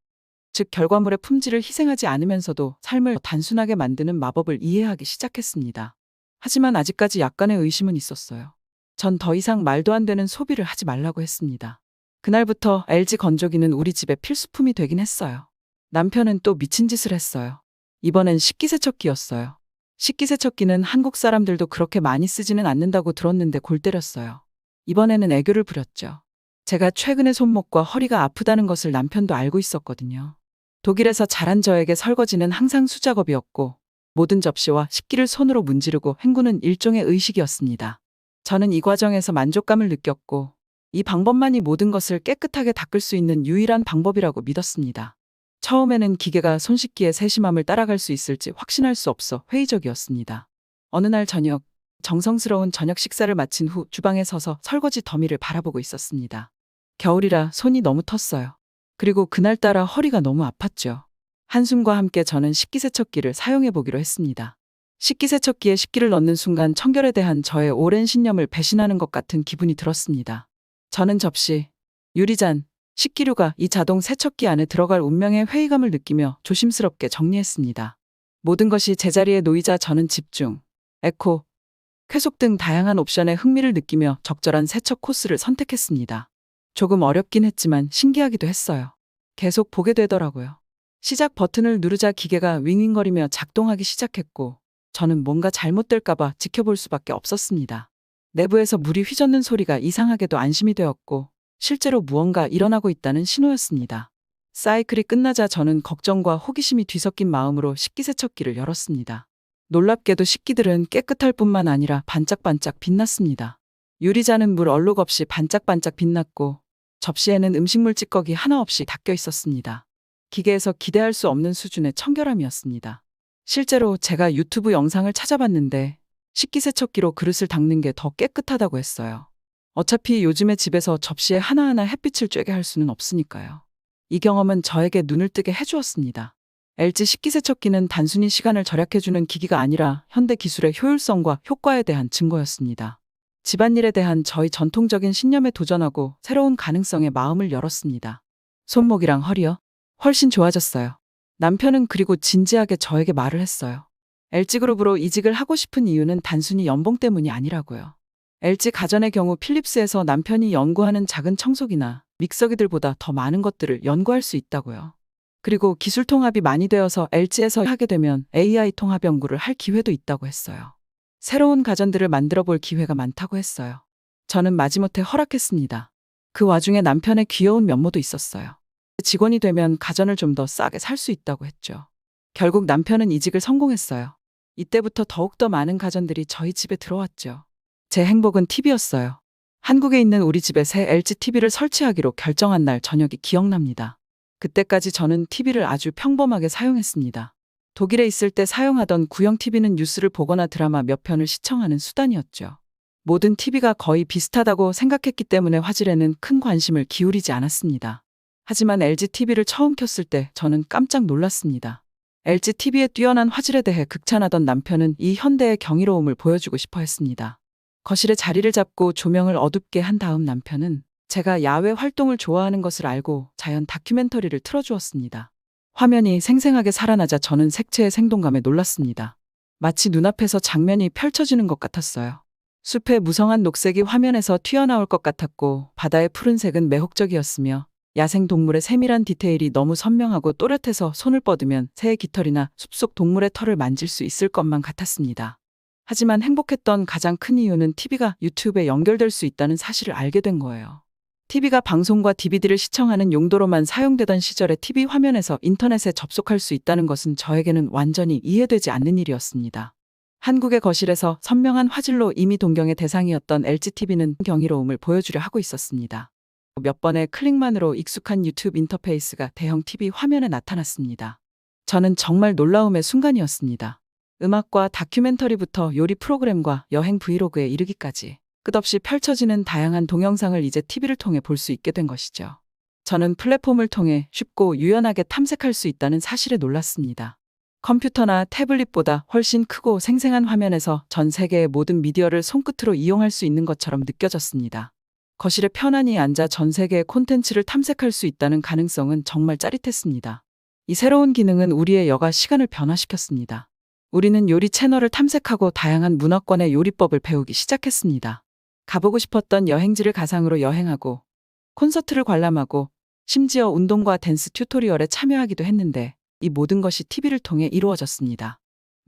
A: 즉 결과물의 품질을 희생하지 않으면서도 삶을 단순하게 만드는 마법을 이해하기 시작했습니다. 하지만 아직까지 약간의 의심은 있었어요. 전 더 이상 말도 안 되는 소비를 하지 말라고 했습니다. 그날부터 LG 건조기는 우리 집의 필수품이 되긴 했어요. 남편은 또 미친 짓을 했어요. 이번엔 식기세척기였어요. 식기세척기는 한국 사람들도 그렇게 많이 쓰지는 않는다고 들었는데 골 때렸어요. 이번에는 애교를 부렸죠. 제가 최근에 손목과 허리가 아프다는 것을 남편도 알고 있었거든요. 독일에서 자란 저에게 설거지는 항상 수작업이었고 모든 접시와 식기를 손으로 문지르고 헹구는 일종의 의식이었습니다. 저는 이 과정에서 만족감을 느꼈고 이 방법만이 모든 것을 깨끗하게 닦을 수 있는 유일한 방법이라고 믿었습니다. 처음에는 기계가 손 씻기의 세심함을 따라갈 수 있을지 확신할 수 없어 회의적이었습니다. 어느 날 저녁, 정성스러운 저녁 식사를 마친 후 주방에 서서 설거지 더미를 바라보고 있었습니다. 겨울이라 손이 너무 텄어요. 그리고 그날따라 허리가 너무 아팠죠. 한숨과 함께 저는 식기세척기를 사용해 보기로 했습니다. 식기세척기에 식기를 넣는 순간 청결에 대한 저의 오랜 신념을 배신하는 것 같은 기분이 들었습니다. 저는 접시, 유리잔, 식기류가 이 자동 세척기 안에 들어갈 운명의 회의감을 느끼며 조심스럽게 정리했습니다. 모든 것이 제자리에 놓이자 저는 집중, 에코, 쾌속 등 다양한 옵션에 흥미를 느끼며 적절한 세척 코스를 선택했습니다. 조금 어렵긴 했지만 신기하기도 했어요. 계속 보게 되더라고요. 시작 버튼을 누르자 기계가 윙윙거리며 작동하기 시작했고 저는 뭔가 잘못될까봐 지켜볼 수밖에 없었습니다. 내부에서 물이 휘젓는 소리가 이상하게도 안심이 되었고 실제로 무언가 일어나고 있다는 신호였습니다. 사이클이 끝나자 저는 걱정과 호기심이 뒤섞인 마음으로 식기세척기를 열었습니다. 놀랍게도 식기들은 깨끗할 뿐만 아니라 반짝반짝 빛났습니다. 유리잔은 물 얼룩 없이 반짝반짝 빛났고 접시에는 음식물 찌꺼기 하나 없이 닦여 있었습니다. 기계에서 기대할 수 없는 수준의 청결함이었습니다. 실제로 제가 유튜브 영상을 찾아봤는데 식기세척기로 그릇을 닦는 게 더 깨끗하다고 했어요. 어차피 요즘에 집에서 접시에 하나하나 햇빛을 쬐게 할 수는 없으니까요. 이 경험은 저에게 눈을 뜨게 해주었습니다. LG 식기세척기는 단순히 시간을 절약해주는 기기가 아니라 현대 기술의 효율성과 효과에 대한 증거였습니다. 집안일에 대한 저희 전통적인 신념에 도전하고 새로운 가능성에 마음을 열었습니다. 손목이랑 허리요? 훨씬 좋아졌어요. 남편은 그리고 진지하게 저에게 말을 했어요. LG그룹으로 이직을 하고 싶은 이유는 단순히 연봉 때문이 아니라고요. LG 가전의 경우 필립스에서 남편이 연구하는 작은 청소기나 믹서기들보다 더 많은 것들을 연구할 수 있다고요. 그리고 기술 통합이 많이 되어서 LG에서 하게 되면 AI 통합 연구를 할 기회도 있다고 했어요. 새로운 가전들을 만들어 볼 기회가 많다고 했어요. 저는 마지못해 허락했습니다. 그 와중에 남편의 귀여운 면모도 있었어요. 직원이 되면 가전을 좀 더 싸게 살 수 있다고 했죠. 결국 남편은 이직을 성공했어요. 이때부터 더욱더 많은 가전들이 저희 집에 들어왔죠. 제 행복은 TV였어요. 한국에 있는 우리 집에 새 LG TV를 설치하기로 결정한 날 저녁이 기억납니다. 그때까지 저는 TV를 아주 평범하게 사용했습니다. 독일에 있을 때 사용하던 구형 TV는 뉴스를 보거나 드라마 몇 편을 시청하는 수단이었죠. 모든 TV가 거의 비슷하다고 생각했기 때문에 화질에는 큰 관심을 기울이지 않았습니다. 하지만 LG TV를 처음 켰을 때 저는 깜짝 놀랐습니다. LG TV의 뛰어난 화질에 대해 극찬하던 남편은 이 현대의 경이로움을 보여주고 싶어 했습니다. 거실에 자리를 잡고 조명을 어둡게 한 다음 남편은 제가 야외 활동을 좋아하는 것을 알고 자연 다큐멘터리를 틀어주었습니다. 화면이 생생하게 살아나자 저는 색채의 생동감에 놀랐습니다. 마치 눈앞에서 장면이 펼쳐지는 것 같았어요. 숲의 무성한 녹색이 화면에서 튀어나올 것 같았고 바다의 푸른색은 매혹적이었으며 야생 동물의 세밀한 디테일이 너무 선명하고 또렷해서 손을 뻗으면 새의 깃털이나 숲속 동물의 털을 만질 수 있을 것만 같았습니다. 하지만 행복했던 가장 큰 이유는 TV가 유튜브에 연결될 수 있다는 사실을 알게 된 거예요. TV가 방송과 DVD를 시청하는 용도로만 사용되던 시절에 TV 화면에서 인터넷에 접속할 수 있다는 것은 저에게는 완전히 이해되지 않는 일이었습니다. 한국의 거실에서 선명한 화질로 이미 동경의 대상이었던 LG TV는 경이로움을 보여주려 하고 있었습니다. 몇 번의 클릭만으로 익숙한 유튜브 인터페이스가 대형 TV 화면에 나타났습니다. 저는 정말 놀라움의 순간이었습니다. 음악과 다큐멘터리부터 요리 프로그램과 여행 브이로그에 이르기까지 끝없이 펼쳐지는 다양한 동영상을 이제 TV를 통해 볼 수 있게 된 것이죠. 저는 플랫폼을 통해 쉽고 유연하게 탐색할 수 있다는 사실에 놀랐습니다. 컴퓨터나 태블릿보다 훨씬 크고 생생한 화면에서 전 세계의 모든 미디어를 손끝으로 이용할 수 있는 것처럼 느껴졌습니다. 거실에 편안히 앉아 전 세계의 콘텐츠를 탐색할 수 있다는 가능성은 정말 짜릿했습니다. 이 새로운 기능은 우리의 여가 시간을 변화시켰습니다. 우리는 요리 채널을 탐색하고 다양한 문화권의 요리법을 배우기 시작했습니다. 가보고 싶었던 여행지를 가상으로 여행하고 콘서트를 관람하고 심지어 운동과 댄스 튜토리얼에 참여하기도 했는데 이 모든 것이 TV를 통해 이루어졌습니다.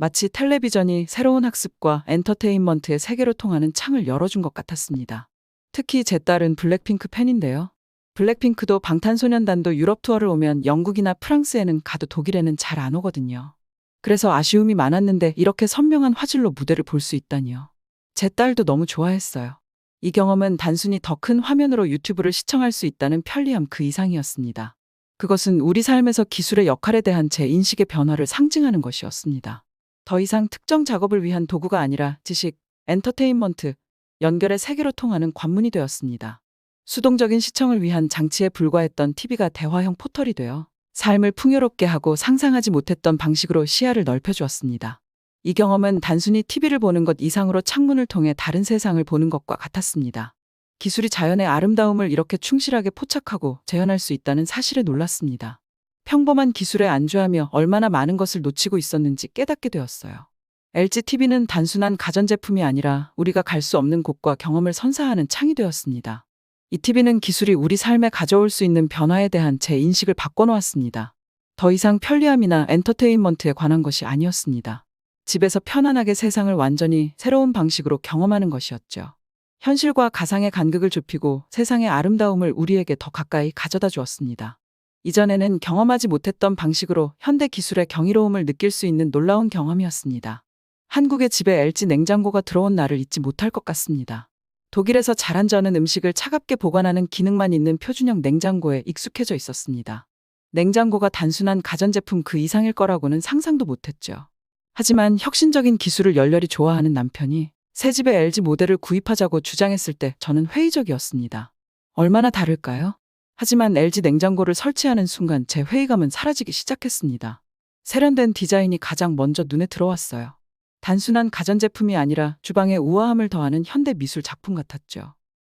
A: 마치 텔레비전이 새로운 학습과 엔터테인먼트의 세계로 통하는 창을 열어준 것 같았습니다. 특히 제 딸은 블랙핑크 팬인데요. 블랙핑크도 방탄소년단도 유럽 투어를 오면 영국이나 프랑스에는 가도 독일에는 잘 안 오거든요. 그래서 아쉬움이 많았는데 이렇게 선명한 화질로 무대를 볼 수 있다니요. 제 딸도 너무 좋아했어요. 이 경험은 단순히 더 큰 화면으로 유튜브를 시청할 수 있다는 편리함 그 이상이었습니다. 그것은 우리 삶에서 기술의 역할에 대한 제 인식의 변화를 상징하는 것이었습니다. 더 이상 특정 작업을 위한 도구가 아니라 지식, 엔터테인먼트, 연결의 세계로 통하는 관문이 되었습니다. 수동적인 시청을 위한 장치에 불과했던 TV가 대화형 포털이 되어 삶을 풍요롭게 하고 상상하지 못했던 방식으로 시야를 넓혀주었습니다. 이 경험은 단순히 TV를 보는 것 이상으로 창문을 통해 다른 세상을 보는 것과 같았습니다. 기술이 자연의 아름다움을 이렇게 충실하게 포착하고 재현할 수 있다는 사실에 놀랐습니다. 평범한 기술에 안주하며 얼마나 많은 것을 놓치고 있었는지 깨닫게 되었어요. LGTV는 단순한 가전제품이 아니라 우리가 갈 수 없는 곳과 경험을 선사하는 창이 되었습니다. 이 TV는 기술이 우리 삶에 가져올 수 있는 변화에 대한 제 인식을 바꿔놓았습니다. 더 이상 편리함이나 엔터테인먼트에 관한 것이 아니었습니다. 집에서 편안하게 세상을 완전히 새로운 방식으로 경험하는 것이었죠. 현실과 가상의 간극을 좁히고 세상의 아름다움을 우리에게 더 가까이 가져다 주었습니다. 이전에는 경험하지 못했던 방식으로 현대 기술의 경이로움을 느낄 수 있는 놀라운 경험이었습니다. 한국의 집에 LG 냉장고가 들어온 날을 잊지 못할 것 같습니다. 독일에서 자란 저는 음식을 차갑게 보관하는 기능만 있는 표준형 냉장고에 익숙해져 있었습니다. 냉장고가 단순한 가전제품 그 이상일 거라고는 상상도 못했죠. 하지만 혁신적인 기술을 열렬히 좋아하는 남편이 새 집에 LG 모델을 구입하자고 주장했을 때 저는 회의적이었습니다. 얼마나 다를까요? 하지만 LG 냉장고를 설치하는 순간 제 회의감은 사라지기 시작했습니다. 세련된 디자인이 가장 먼저 눈에 들어왔어요. 단순한 가전제품이 아니라 주방에 우아함을 더하는 현대 미술 작품 같았죠.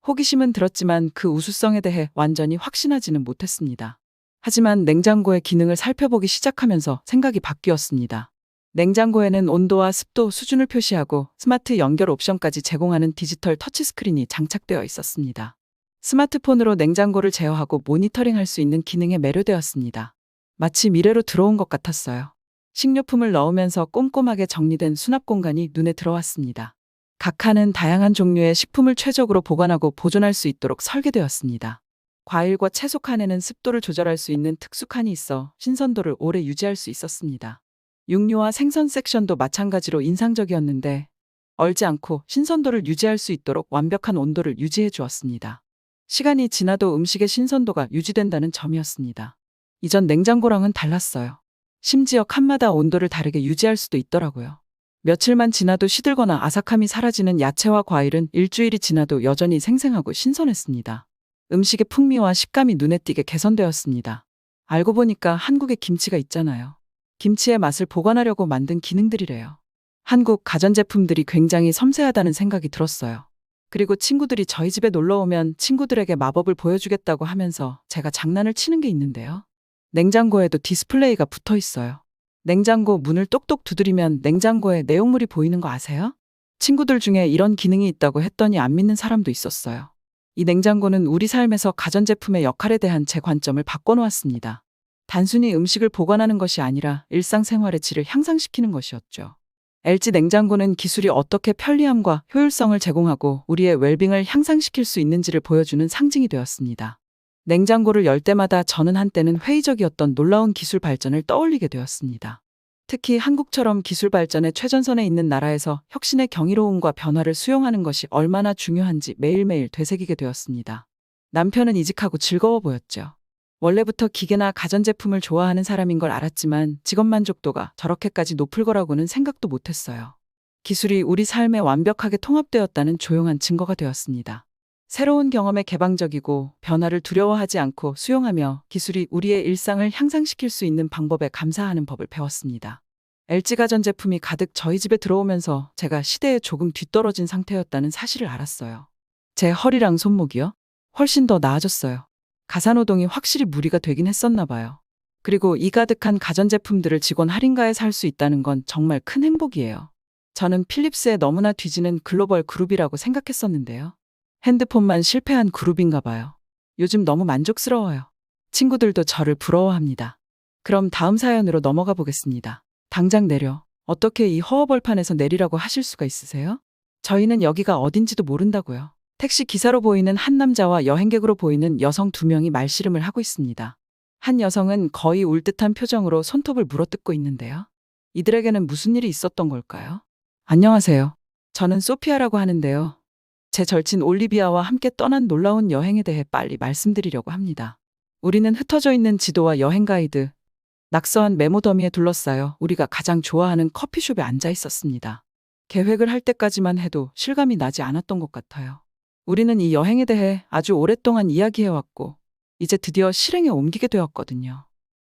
A: 호기심은 들었지만 그 우수성에 대해 완전히 확신하지는 못했습니다. 하지만 냉장고의 기능을 살펴보기 시작하면서 생각이 바뀌었습니다. 냉장고에는 온도와 습도 수준을 표시하고 스마트 연결 옵션까지 제공하는 디지털 터치스크린이 장착되어 있었습니다. 스마트폰으로 냉장고를 제어하고 모니터링할 수 있는 기능에 매료되었습니다. 마치 미래로 들어온 것 같았어요. 식료품을 넣으면서 꼼꼼하게 정리된 수납 공간이 눈에 들어왔습니다. 각 칸은 다양한 종류의 식품을 최적으로 보관하고 보존할 수 있도록 설계되었습니다. 과일과 채소 칸에는 습도를 조절할 수 있는 특수 칸이 있어 신선도를 오래 유지할 수 있었습니다. 육류와 생선 섹션도 마찬가지로 인상적이었는데 얼지 않고 신선도를 유지할 수 있도록 완벽한 온도를 유지해 주었습니다. 시간이 지나도 음식의 신선도가 유지된다는 점이었습니다. 이전 냉장고랑은 달랐어요. 심지어 칸마다 온도를 다르게 유지할 수도 있더라고요. 며칠만 지나도 시들거나 아삭함이 사라지는 야채와 과일은 일주일이 지나도 여전히 생생하고 신선했습니다. 음식의 풍미와 식감이 눈에 띄게 개선되었습니다. 알고 보니까 한국에 김치가 있잖아요. 김치의 맛을 보관하려고 만든 기능들이래요. 한국 가전제품들이 굉장히 섬세하다는 생각이 들었어요. 그리고 친구들이 저희 집에 놀러 오면 친구들에게 마법을 보여주겠다고 하면서 제가 장난을 치는 게 있는데요. 냉장고에도 디스플레이가 붙어 있어요. 냉장고 문을 똑똑 두드리면 냉장고에 내용물이 보이는 거 아세요? 친구들 중에 이런 기능이 있다고 했더니 안 믿는 사람도 있었어요. 이 냉장고는 우리 삶에서 가전제품의 역할에 대한 제 관점을 바꿔놓았습니다. 단순히 음식을 보관하는 것이 아니라 일상생활의 질을 향상시키는 것이었죠. LG 냉장고는 기술이 어떻게 편리함과 효율성을 제공하고 우리의 웰빙을 향상시킬 수 있는지를 보여주는 상징이 되었습니다. 냉장고를 열 때마다 저는 한때는 회의적이었던 놀라운 기술 발전을 떠올리게 되었습니다. 특히 한국처럼 기술 발전의 최전선에 있는 나라에서 혁신의 경이로움과 변화를 수용하는 것이 얼마나 중요한지 매일매일 되새기게 되었습니다. 남편은 이직하고 즐거워 보였죠. 원래부터 기계나 가전제품을 좋아하는 사람인 걸 알았지만 직업 만족도가 저렇게까지 높을 거라고는 생각도 못했어요. 기술이 우리 삶에 완벽하게 통합되었다는 조용한 증거가 되었습니다. 새로운 경험에 개방적이고 변화를 두려워하지 않고 수용하며 기술이 우리의 일상을 향상시킬 수 있는 방법에 감사하는 법을 배웠습니다. LG 가전제품이 가득 저희 집에 들어오면서 제가 시대에 조금 뒤떨어진 상태였다는 사실을 알았어요. 제 허리랑 손목이요? 훨씬 더 나아졌어요. 가사노동이 확실히 무리가 되긴 했었나 봐요. 그리고 이 가득한 가전제품들을 직원 할인가에 살 수 있다는 건 정말 큰 행복이에요. 저는 필립스의 너무나 뒤지는 글로벌 그룹이라고 생각했었는데요. 핸드폰만 실패한 그룹인가 봐요. 요즘 너무 만족스러워요. 친구들도 저를 부러워합니다. 그럼 다음 사연으로 넘어가 보겠습니다. 당장 내려. 어떻게 이 허허벌판에서 내리라고 하실 수가 있으세요? 저희는 여기가 어딘지도 모른다고요. 택시 기사로 보이는 한 남자와 여행객으로 보이는 여성 두 명이 말씨름을 하고 있습니다. 한 여성은 거의 울 듯한 표정으로 손톱을 물어뜯고 있는데요. 이들에게는 무슨 일이 있었던 걸까요? 안녕하세요. 저는 소피아라고 하는데요. 제 절친 올리비아와 함께 떠난 놀라운 여행에 대해 빨리 말씀드리려고 합니다. 우리는 흩어져 있는 지도와 여행 가이드, 낙서한 메모 더미에 둘러싸여 우리가 가장 좋아하는 커피숍에 앉아 있었습니다. 계획을 할 때까지만 해도 실감이 나지 않았던 것 같아요. 우리는 이 여행에 대해 아주 오랫동안 이야기해왔고, 이제 드디어 실행에 옮기게 되었거든요.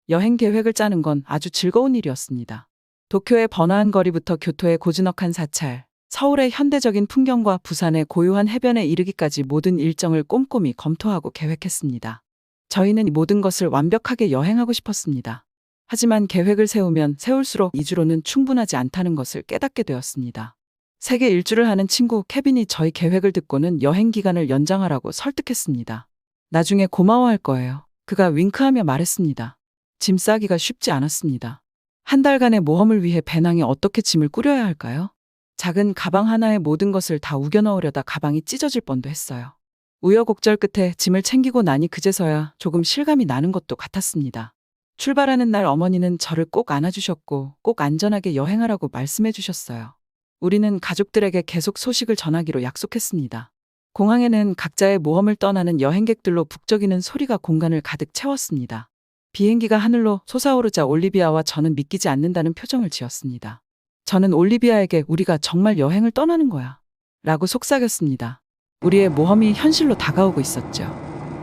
A: 여행 계획을 짜는 건 아주 즐거운 일이었습니다. 도쿄의 번화한 거리부터 교토의 고즈넉한 사찰, 서울의 현대적인 풍경과 부산의 고요한 해변에 이르기까지 모든 일정을 꼼꼼히 검토하고 계획했습니다. 저희는 이 모든 것을 완벽하게 여행하고 싶었습니다. 하지만 계획을 세우면 세울수록 2주로는 충분하지 않다는 것을 깨닫게 되었습니다. 세계 일주를 하는 친구 케빈이 저희 계획을 듣고는 여행 기간을 연장하라고 설득했습니다. 나중에 고마워할 거예요. 그가 윙크하며 말했습니다. 짐 싸기가 쉽지 않았습니다. 한 달간의 모험을 위해 배낭에 어떻게 짐을 꾸려야 할까요? 작은 가방 하나에 모든 것을 다 우겨 넣으려다 가방이 찢어질 뻔도 했어요. 우여곡절 끝에 짐을 챙기고 나니 그제서야 조금 실감이 나는 것도 같았습니다. 출발하는 날 어머니는 저를 꼭 안아주셨고 꼭 안전하게 여행하라고 말씀해 주셨어요. 우리는 가족들에게 계속 소식을 전하기로 약속했습니다. 공항에는 각자의 모험을 떠나는 여행객들로 북적이는 소리가 공간을 가득 채웠습니다. 비행기가 하늘로 솟아오르자 올리비아와 저는 믿기지 않는다는 표정을 지었습니다. 저는 올리비아에게 우리가 정말 여행을 떠나는 거야 라고 속삭였습니다. 우리의 모험이 현실로 다가오고 있었죠.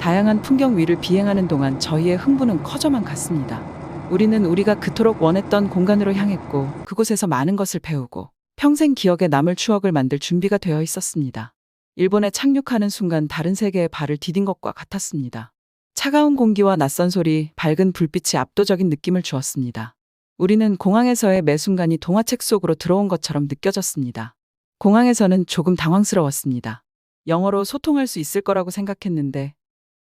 A: 다양한 풍경 위를 비행하는 동안 저희의 흥분은 커져만 갔습니다. 우리는 우리가 그토록 원했던 공간으로 향했고 그곳에서 많은 것을 배우고 평생 기억에 남을 추억을 만들 준비가 되어 있었습니다. 일본에 착륙하는 순간 다른 세계에 발을 디딘 것과 같았습니다. 차가운 공기와 낯선 소리, 밝은 불빛이 압도적인 느낌을 주었습니다. 우리는 공항에서의 매 순간이 동화책 속으로 들어온 것처럼 느껴졌습니다. 공항에서는 조금 당황스러웠습니다. 영어로 소통할 수 있을 거라고 생각했는데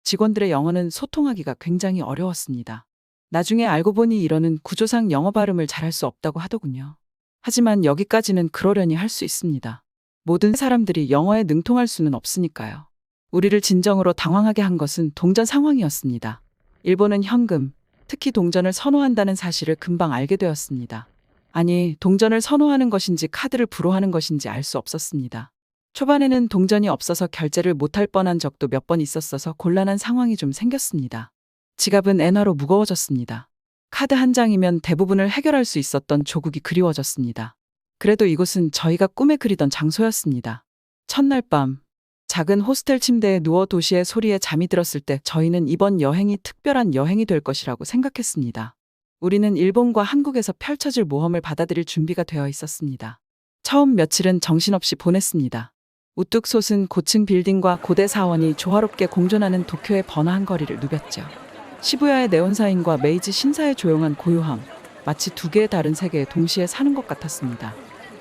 A: 직원들의 영어는 소통하기가 굉장히 어려웠습니다. 나중에 알고 보니 이러는 구조상 영어 발음을 잘할 수 없다고 하더군요. 하지만 여기까지는 그러려니 할 수 있습니다. 모든 사람들이 영어에 능통할 수는 없으니까요. 우리를 진정으로 당황하게 한 것은 동전 상황이었습니다. 일본은 현금, 특히 동전을 선호한다는 사실을 금방 알게 되었습니다. 아니, 동전을 선호하는 것인지 카드를 불호하는 것인지 알 수 없었습니다. 초반에는 동전이 없어서 결제를 못할 뻔한 적도 몇 번 있었어서 곤란한 상황이 좀 생겼습니다. 지갑은 엔화로 무거워졌습니다. 카드 한 장이면 대부분을 해결할 수 있었던 조국이 그리워졌습니다. 그래도 이곳은 저희가 꿈에 그리던 장소였습니다. 첫날 밤, 작은 호스텔 침대에 누워 도시의 소리에 잠이 들었을 때 저희는 이번 여행이 특별한 여행이 될 것이라고 생각했습니다. 우리는 일본과 한국에서 펼쳐질 모험을 받아들일 준비가 되어 있었습니다. 처음 며칠은 정신없이 보냈습니다. 우뚝 솟은 고층 빌딩과 고대 사원이 조화롭게 공존하는 도쿄의 번화한 거리를 누볐죠. 시부야의 네온사인과 메이지 신사의 조용한 고요함, 마치 두 개의 다른 세계에 동시에 사는 것 같았습니다.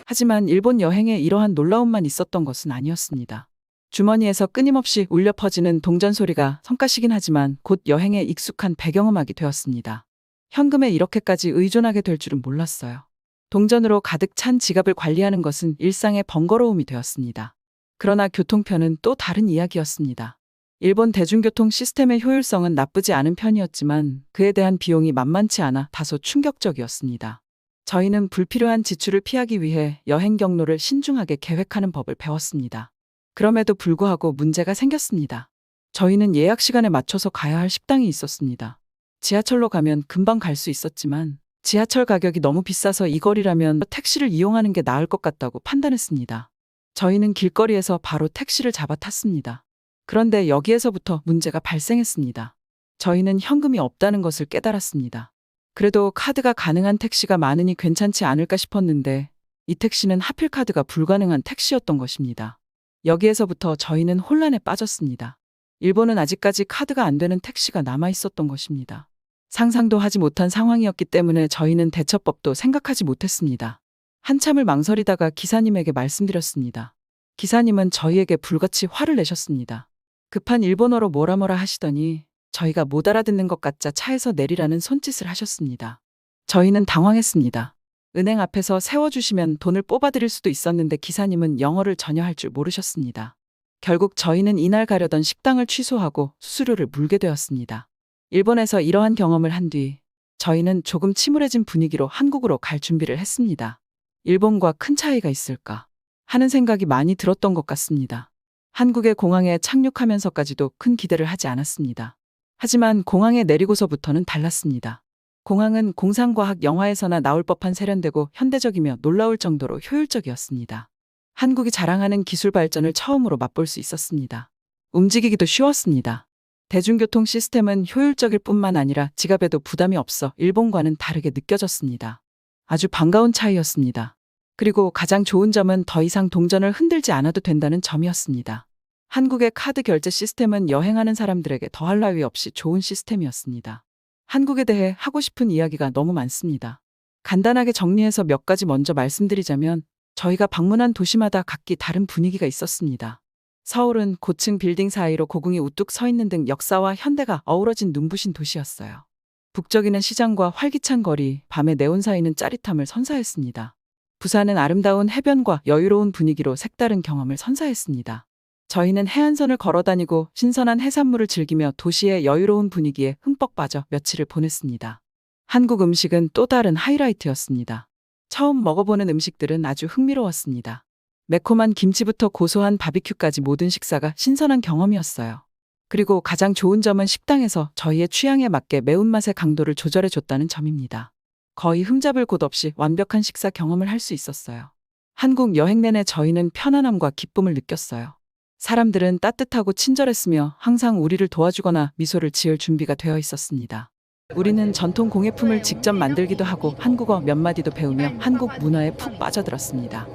A: 하지만 일본 여행에 이러한 놀라움만 있었던 것은 아니었습니다. 주머니에서 끊임없이 울려 퍼지는 동전 소리가 성가시긴 하지만 곧 여행에 익숙한 배경음악이 되었습니다. 현금에 이렇게까지 의존하게 될 줄은 몰랐어요. 동전으로 가득 찬 지갑을 관리하는 것은 일상의 번거로움이 되었습니다. 그러나 교통편은 또 다른 이야기였습니다. 일본 대중교통 시스템의 효율성은 나쁘지 않은 편이었지만 그에 대한 비용이 만만치 않아 다소 충격적이었습니다. 저희는 불필요한 지출을 피하기 위해 여행 경로를 신중하게 계획하는 법을 배웠습니다. 그럼에도 불구하고 문제가 생겼습니다. 저희는 예약 시간에 맞춰서 가야 할 식당이 있었습니다. 지하철로 가면 금방 갈 수 있었지만 지하철 가격이 너무 비싸서 이 거리라면 택시를 이용하는 게 나을 것 같다고 판단했습니다. 저희는 길거리에서 바로 택시를 잡아 탔습니다. 그런데 여기에서부터 문제가 발생했습니다. 저희는 현금이 없다는 것을 깨달았습니다. 그래도 카드가 가능한 택시가 많으니 괜찮지 않을까 싶었는데 이 택시는 하필 카드가 불가능한 택시였던 것입니다. 여기에서부터 저희는 혼란에 빠졌습니다. 일본은 아직까지 카드가 안 되는 택시가 남아 있었던 것입니다. 상상도 하지 못한 상황이었기 때문에 저희는 대처법도 생각하지 못했습니다. 한참을 망설이다가 기사님에게 말씀드렸습니다. 기사님은 저희에게 불같이 화를 내셨습니다. 급한 일본어로 뭐라 하시더니 저희가 못 알아듣는 것 같자 차에서 내리라는 손짓을 하셨습니다. 저희는 당황했습니다. 은행 앞에서 세워주시면 돈을 뽑아드릴 수도 있었는데 기사님은 영어를 전혀 할 줄 모르셨습니다. 결국 저희는 이날 가려던 식당을 취소하고 수수료를 물게 되었습니다. 일본에서 이러한 경험을 한 뒤 저희는 조금 침울해진 분위기로 한국으로 갈 준비를 했습니다. 일본과 큰 차이가 있을까 하는 생각이 많이 들었던 것 같습니다. 한국의 공항에 착륙하면서까지도 큰 기대를 하지 않았습니다. 하지만 공항에 내리고서부터는 달랐습니다. 공항은 공상과학 영화에서나 나올 법한 세련되고 현대적이며 놀라울 정도로 효율적이었습니다. 한국이 자랑하는 기술 발전을 처음으로 맛볼 수 있었습니다. 움직이기도 쉬웠습니다. 대중교통 시스템은 효율적일 뿐만 아니라 지갑에도 부담이 없어 일본과는 다르게 느껴졌습니다. 아주 반가운 차이였습니다. 그리고 가장 좋은 점은 더 이상 동전을 흔들지 않아도 된다는 점이었습니다. 한국의 카드 결제 시스템은 여행하는 사람들에게 더할 나위 없이 좋은 시스템이었습니다. 한국에 대해 하고 싶은 이야기가 너무 많습니다. 간단하게 정리해서 몇 가지 먼저 말씀드리자면 저희가 방문한 도시마다 각기 다른 분위기가 있었습니다. 서울은 고층 빌딩 사이로 고궁이 우뚝 서 있는 등 역사와 현대가 어우러진 눈부신 도시였어요. 북적이는 시장과 활기찬 거리, 밤의 네온 사이는 짜릿함을 선사했습니다. 부산은 아름다운 해변과 여유로운 분위기로 색다른 경험을 선사했습니다. 저희는 해안선을 걸어다니고 신선한 해산물을 즐기며 도시의 여유로운 분위기에 흠뻑 빠져 며칠을 보냈습니다. 한국 음식은 또 다른 하이라이트였습니다. 처음 먹어보는 음식들은 아주 흥미로웠습니다. 매콤한 김치부터 고소한 바비큐까지 모든 식사가 신선한 경험이었어요. 그리고 가장 좋은 점은 식당에서 저희의 취향에 맞게 매운맛의 강도를 조절해줬다는 점입니다. 거의 흠잡을 곳 없이 완벽한 식사 경험을 할 수 있었어요. 한국 여행 내내 저희는 편안함과 기쁨을 느꼈어요. 사람들은 따뜻하고 친절했으며 항상 우리를 도와주거나 미소를 지을 준비가 되어 있었습니다. 우리는 전통 공예품을 직접 만들기도 하고 한국어 몇 마디도 배우며 한국 문화에 푹 빠져들었습니다.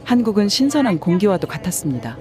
A: 한국은 신선한 공기와도 같았습니다.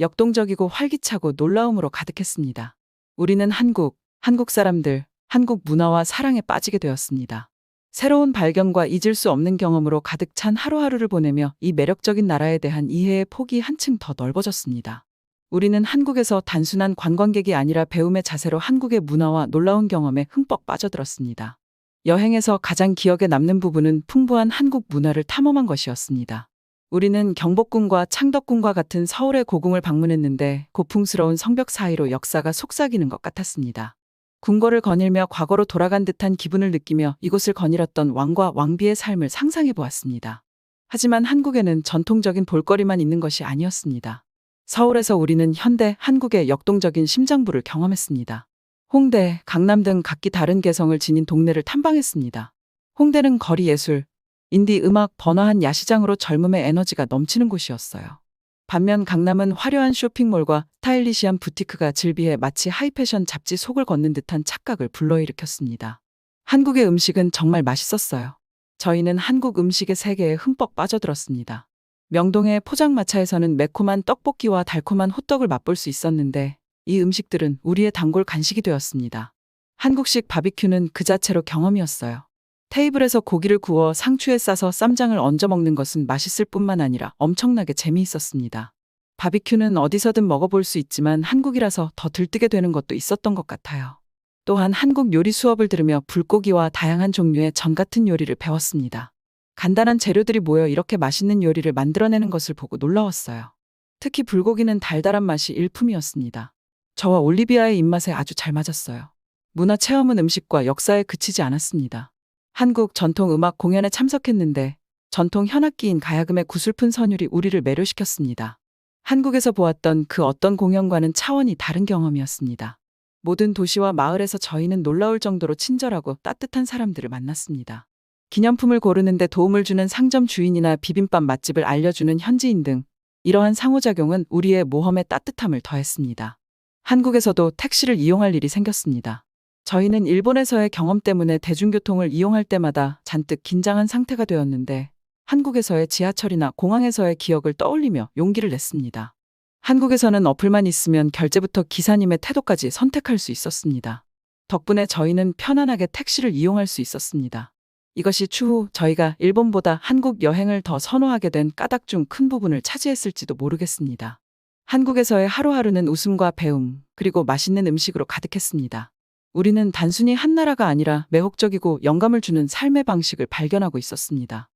A: 역동적이고 활기차고 놀라움으로 가득했습니다. 우리는 한국 사람들, 한국 문화와 사랑에 빠지게 되었습니다. 새로운 발견과 잊을 수 없는 경험으로 가득 찬 하루하루를 보내며 이 매력적인 나라에 대한 이해의 폭이 한층 더 넓어졌습니다. 우리는 한국에서 단순한 관광객이 아니라 배움의 자세로 한국의 문화와 놀라운 경험에 흠뻑 빠져들었습니다. 여행에서 가장 기억에 남는 부분은 풍부한 한국 문화를 탐험한 것이었습니다. 우리는 경복궁과 창덕궁과 같은 서울의 고궁을 방문했는데 고풍스러운 성벽 사이로 역사가 속삭이는 것 같았습니다. 궁궐을 거닐며 과거로 돌아간 듯한 기분을 느끼며 이곳을 거닐었던 왕과 왕비의 삶을 상상해 보았습니다. 하지만 한국에는 전통적인 볼거리만 있는 것이 아니었습니다. 서울에서 우리는 현대 한국의 역동적인 심장부를 경험했습니다. 홍대, 강남 등 각기 다른 개성을 지닌 동네를 탐방했습니다. 홍대는 거리 예술, 인디 음악, 번화한 야시장으로 젊음의 에너지가 넘치는 곳이었어요. 반면 강남은 화려한 쇼핑몰과 스타일리시한 부티크가 즐비해 마치 하이패션 잡지 속을 걷는 듯한 착각을 불러일으켰습니다. 한국의 음식은 정말 맛있었어요. 저희는 한국 음식의 세계에 흠뻑 빠져들었습니다. 명동의 포장마차에서는 매콤한 떡볶이와 달콤한 호떡을 맛볼 수 있었는데 이 음식들은 우리의 단골 간식이 되었습니다. 한국식 바비큐는 그 자체로 경험이었어요. 테이블에서 고기를 구워 상추에 싸서 쌈장을 얹어 먹는 것은 맛있을 뿐만 아니라 엄청나게 재미있었습니다. 바비큐는 어디서든 먹어볼 수 있지만 한국이라서 더 들뜨게 되는 것도 있었던 것 같아요. 또한 한국 요리 수업을 들으며 불고기와 다양한 종류의 전 같은 요리를 배웠습니다. 간단한 재료들이 모여 이렇게 맛있는 요리를 만들어내는 것을 보고 놀라웠어요. 특히 불고기는 달달한 맛이 일품이었습니다. 저와 올리비아의 입맛에 아주 잘 맞았어요. 문화 체험은 음식과 역사에 그치지 않았습니다. 한국 전통 음악 공연에 참석했는데 전통 현악기인 가야금의 구슬픈 선율이 우리를 매료시켰습니다. 한국에서 보았던 그 어떤 공연과는 차원이 다른 경험이었습니다. 모든 도시와 마을에서 저희는 놀라울 정도로 친절하고 따뜻한 사람들을 만났습니다. 기념품을 고르는데 도움을 주는 상점 주인이나 비빔밥 맛집을 알려주는 현지인 등 이러한 상호작용은 우리의 모험에 따뜻함을 더했습니다. 한국에서도 택시를 이용할 일이 생겼습니다. 저희는 일본에서의 경험 때문에 대중교통을 이용할 때마다 잔뜩 긴장한 상태가 되었는데 한국에서의 지하철이나 공항에서의 기억을 떠올리며 용기를 냈습니다. 한국에서는 어플만 있으면 결제부터 기사님의 태도까지 선택할 수 있었습니다. 덕분에 저희는 편안하게 택시를 이용할 수 있었습니다. 이것이 추후 저희가 일본보다 한국 여행을 더 선호하게 된 까닭 중 큰 부분을 차지했을지도 모르겠습니다. 한국에서의 하루하루는 웃음과 배움, 그리고 맛있는 음식으로 가득했습니다. 우리는 단순히 한 나라가 아니라 매혹적이고 영감을 주는 삶의 방식을 발견하고 있었습니다.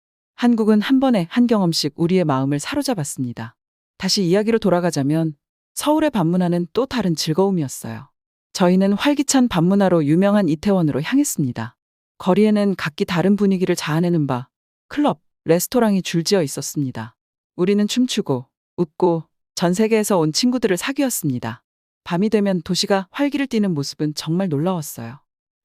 A: 한국은 한 번에 한 경험씩 우리의 마음을 사로잡았습니다. 다시 이야기로 돌아가자면 서울에 방문하는 또 다른 즐거움이었어요. 저희는 활기찬 밤문화로 유명한 이태원으로 향했습니다. 거리에는 각기 다른 분위기를 자아내는 바, 클럽, 레스토랑이 줄지어 있었습니다. 우리는 춤추고 웃고 전 세계에서 온 친구들을 사귀었습니다. 밤이 되면 도시가 활기를 띠는 모습은 정말 놀라웠어요.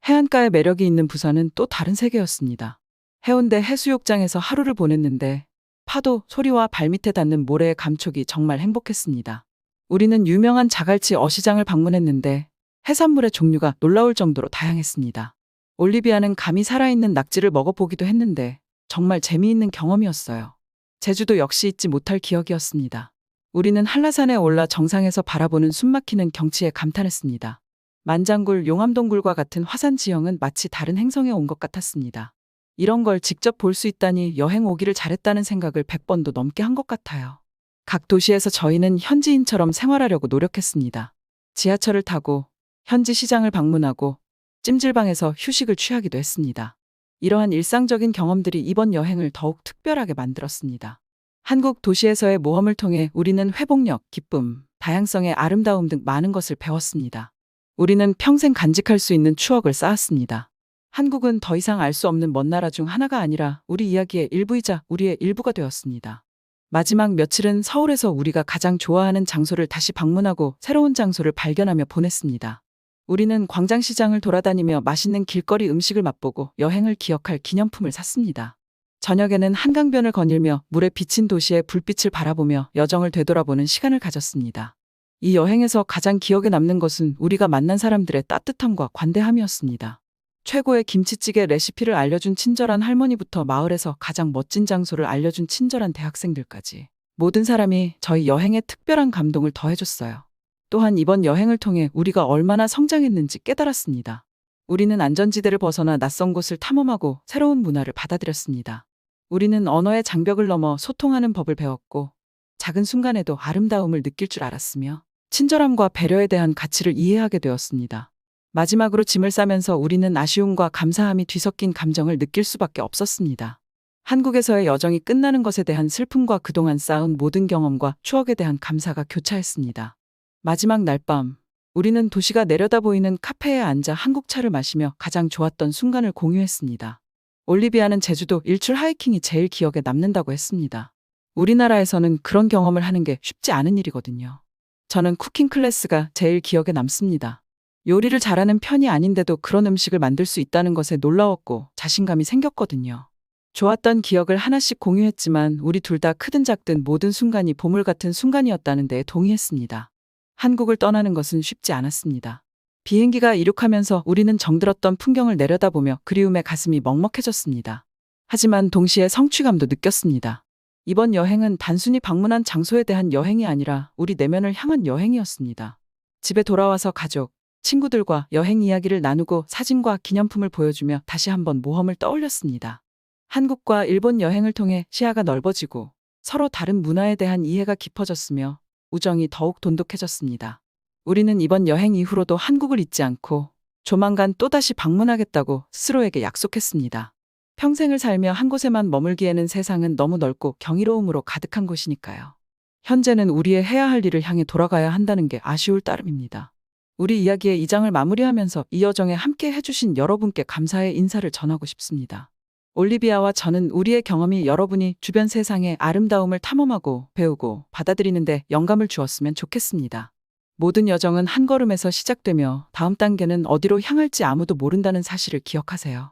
A: 해안가의 매력이 있는 부산은 또 다른 세계였습니다. 해운대 해수욕장에서 하루를 보냈는데 파도, 소리와 발밑에 닿는 모래의 감촉이 정말 행복했습니다. 우리는 유명한 자갈치 어시장을 방문했는데 해산물의 종류가 놀라울 정도로 다양했습니다. 올리비아는 감이 살아있는 낙지를 먹어보기도 했는데 정말 재미있는 경험이었어요. 제주도 역시 잊지 못할 기억이었습니다. 우리는 한라산에 올라 정상에서 바라보는 숨막히는 경치에 감탄했습니다. 만장굴, 용암동굴과 같은 화산 지형은 마치 다른 행성에 온 것 같았습니다. 이런 걸 직접 볼 수 있다니 여행 오기를 잘했다는 생각을 100번도 넘게 한 것 같아요. 각 도시에서 저희는 현지인처럼 생활하려고 노력했습니다. 지하철을 타고 현지 시장을 방문하고 찜질방에서 휴식을 취하기도 했습니다. 이러한 일상적인 경험들이 이번 여행을 더욱 특별하게 만들었습니다. 한국 도시에서의 모험을 통해 우리는 회복력, 기쁨, 다양성의 아름다움 등 많은 것을 배웠습니다. 우리는 평생 간직할 수 있는 추억을 쌓았습니다. 한국은 더 이상 알 수 없는 먼 나라 중 하나가 아니라 우리 이야기의 일부이자 우리의 일부가 되었습니다. 마지막 며칠은 서울에서 우리가 가장 좋아하는 장소를 다시 방문하고 새로운 장소를 발견하며 보냈습니다. 우리는 광장시장을 돌아다니며 맛있는 길거리 음식을 맛보고 여행을 기억할 기념품을 샀습니다. 저녁에는 한강변을 거닐며 물에 비친 도시의 불빛을 바라보며 여정을 되돌아보는 시간을 가졌습니다. 이 여행에서 가장 기억에 남는 것은 우리가 만난 사람들의 따뜻함과 관대함이었습니다. 최고의 김치찌개 레시피를 알려준 친절한 할머니부터 마을에서 가장 멋진 장소를 알려준 친절한 대학생들까지 모든 사람이 저희 여행에 특별한 감동을 더해줬어요. 또한 이번 여행을 통해 우리가 얼마나 성장했는지 깨달았습니다. 우리는 안전지대를 벗어나 낯선 곳을 탐험하고 새로운 문화를 받아들였습니다. 우리는 언어의 장벽을 넘어 소통하는 법을 배웠고 작은 순간에도 아름다움을 느낄 줄 알았으며 친절함과 배려에 대한 가치를 이해하게 되었습니다. 마지막으로 짐을 싸면서 우리는 아쉬움과 감사함이 뒤섞인 감정을 느낄 수밖에 없었습니다. 한국에서의 여정이 끝나는 것에 대한 슬픔과 그동안 쌓은 모든 경험과 추억에 대한 감사가 교차했습니다. 마지막 날 밤, 우리는 도시가 내려다보이는 카페에 앉아 한국차를 마시며 가장 좋았던 순간을 공유했습니다. 올리비아는 제주도 일출 하이킹이 제일 기억에 남는다고 했습니다. 우리나라에서는 그런 경험을 하는 게 쉽지 않은 일이거든요. 저는 쿠킹 클래스가 제일 기억에 남습니다. 요리를 잘하는 편이 아닌데도 그런 음식을 만들 수 있다는 것에 놀라웠고 자신감이 생겼거든요. 좋았던 기억을 하나씩 공유했지만 우리 둘 다 크든 작든 모든 순간이 보물 같은 순간이었다는 데에 동의했습니다. 한국을 떠나는 것은 쉽지 않았습니다. 비행기가 이륙하면서 우리는 정들었던 풍경을 내려다보며 그리움에 가슴이 먹먹해졌습니다. 하지만 동시에 성취감도 느꼈습니다. 이번 여행은 단순히 방문한 장소에 대한 여행이 아니라 우리 내면을 향한 여행이었습니다. 집에 돌아와서 가족, 친구들과 여행 이야기를 나누고 사진과 기념품을 보여주며 다시 한번 모험을 떠올렸습니다. 한국과 일본 여행을 통해 시야가 넓어지고 서로 다른 문화에 대한 이해가 깊어졌으며 우정이 더욱 돈독해졌습니다. 우리는 이번 여행 이후로도 한국을 잊지 않고 조만간 또다시 방문하겠다고 스스로에게 약속했습니다. 평생을 살며 한 곳에만 머물기에는 세상은 너무 넓고 경이로움으로 가득한 곳이니까요. 현재는 우리의 해야 할 일을 향해 돌아가야 한다는 게 아쉬울 따름입니다. 우리 이야기의 이 장을 마무리하면서 이 여정에 함께 해주신 여러분께 감사의 인사를 전하고 싶습니다. 올리비아와 저는 우리의 경험이 여러분이 주변 세상의 아름다움을 탐험하고 배우고 받아들이는데 영감을 주었으면 좋겠습니다. 모든 여정은 한 걸음에서 시작되며 다음 단계는 어디로 향할지 아무도 모른다는 사실을 기억하세요.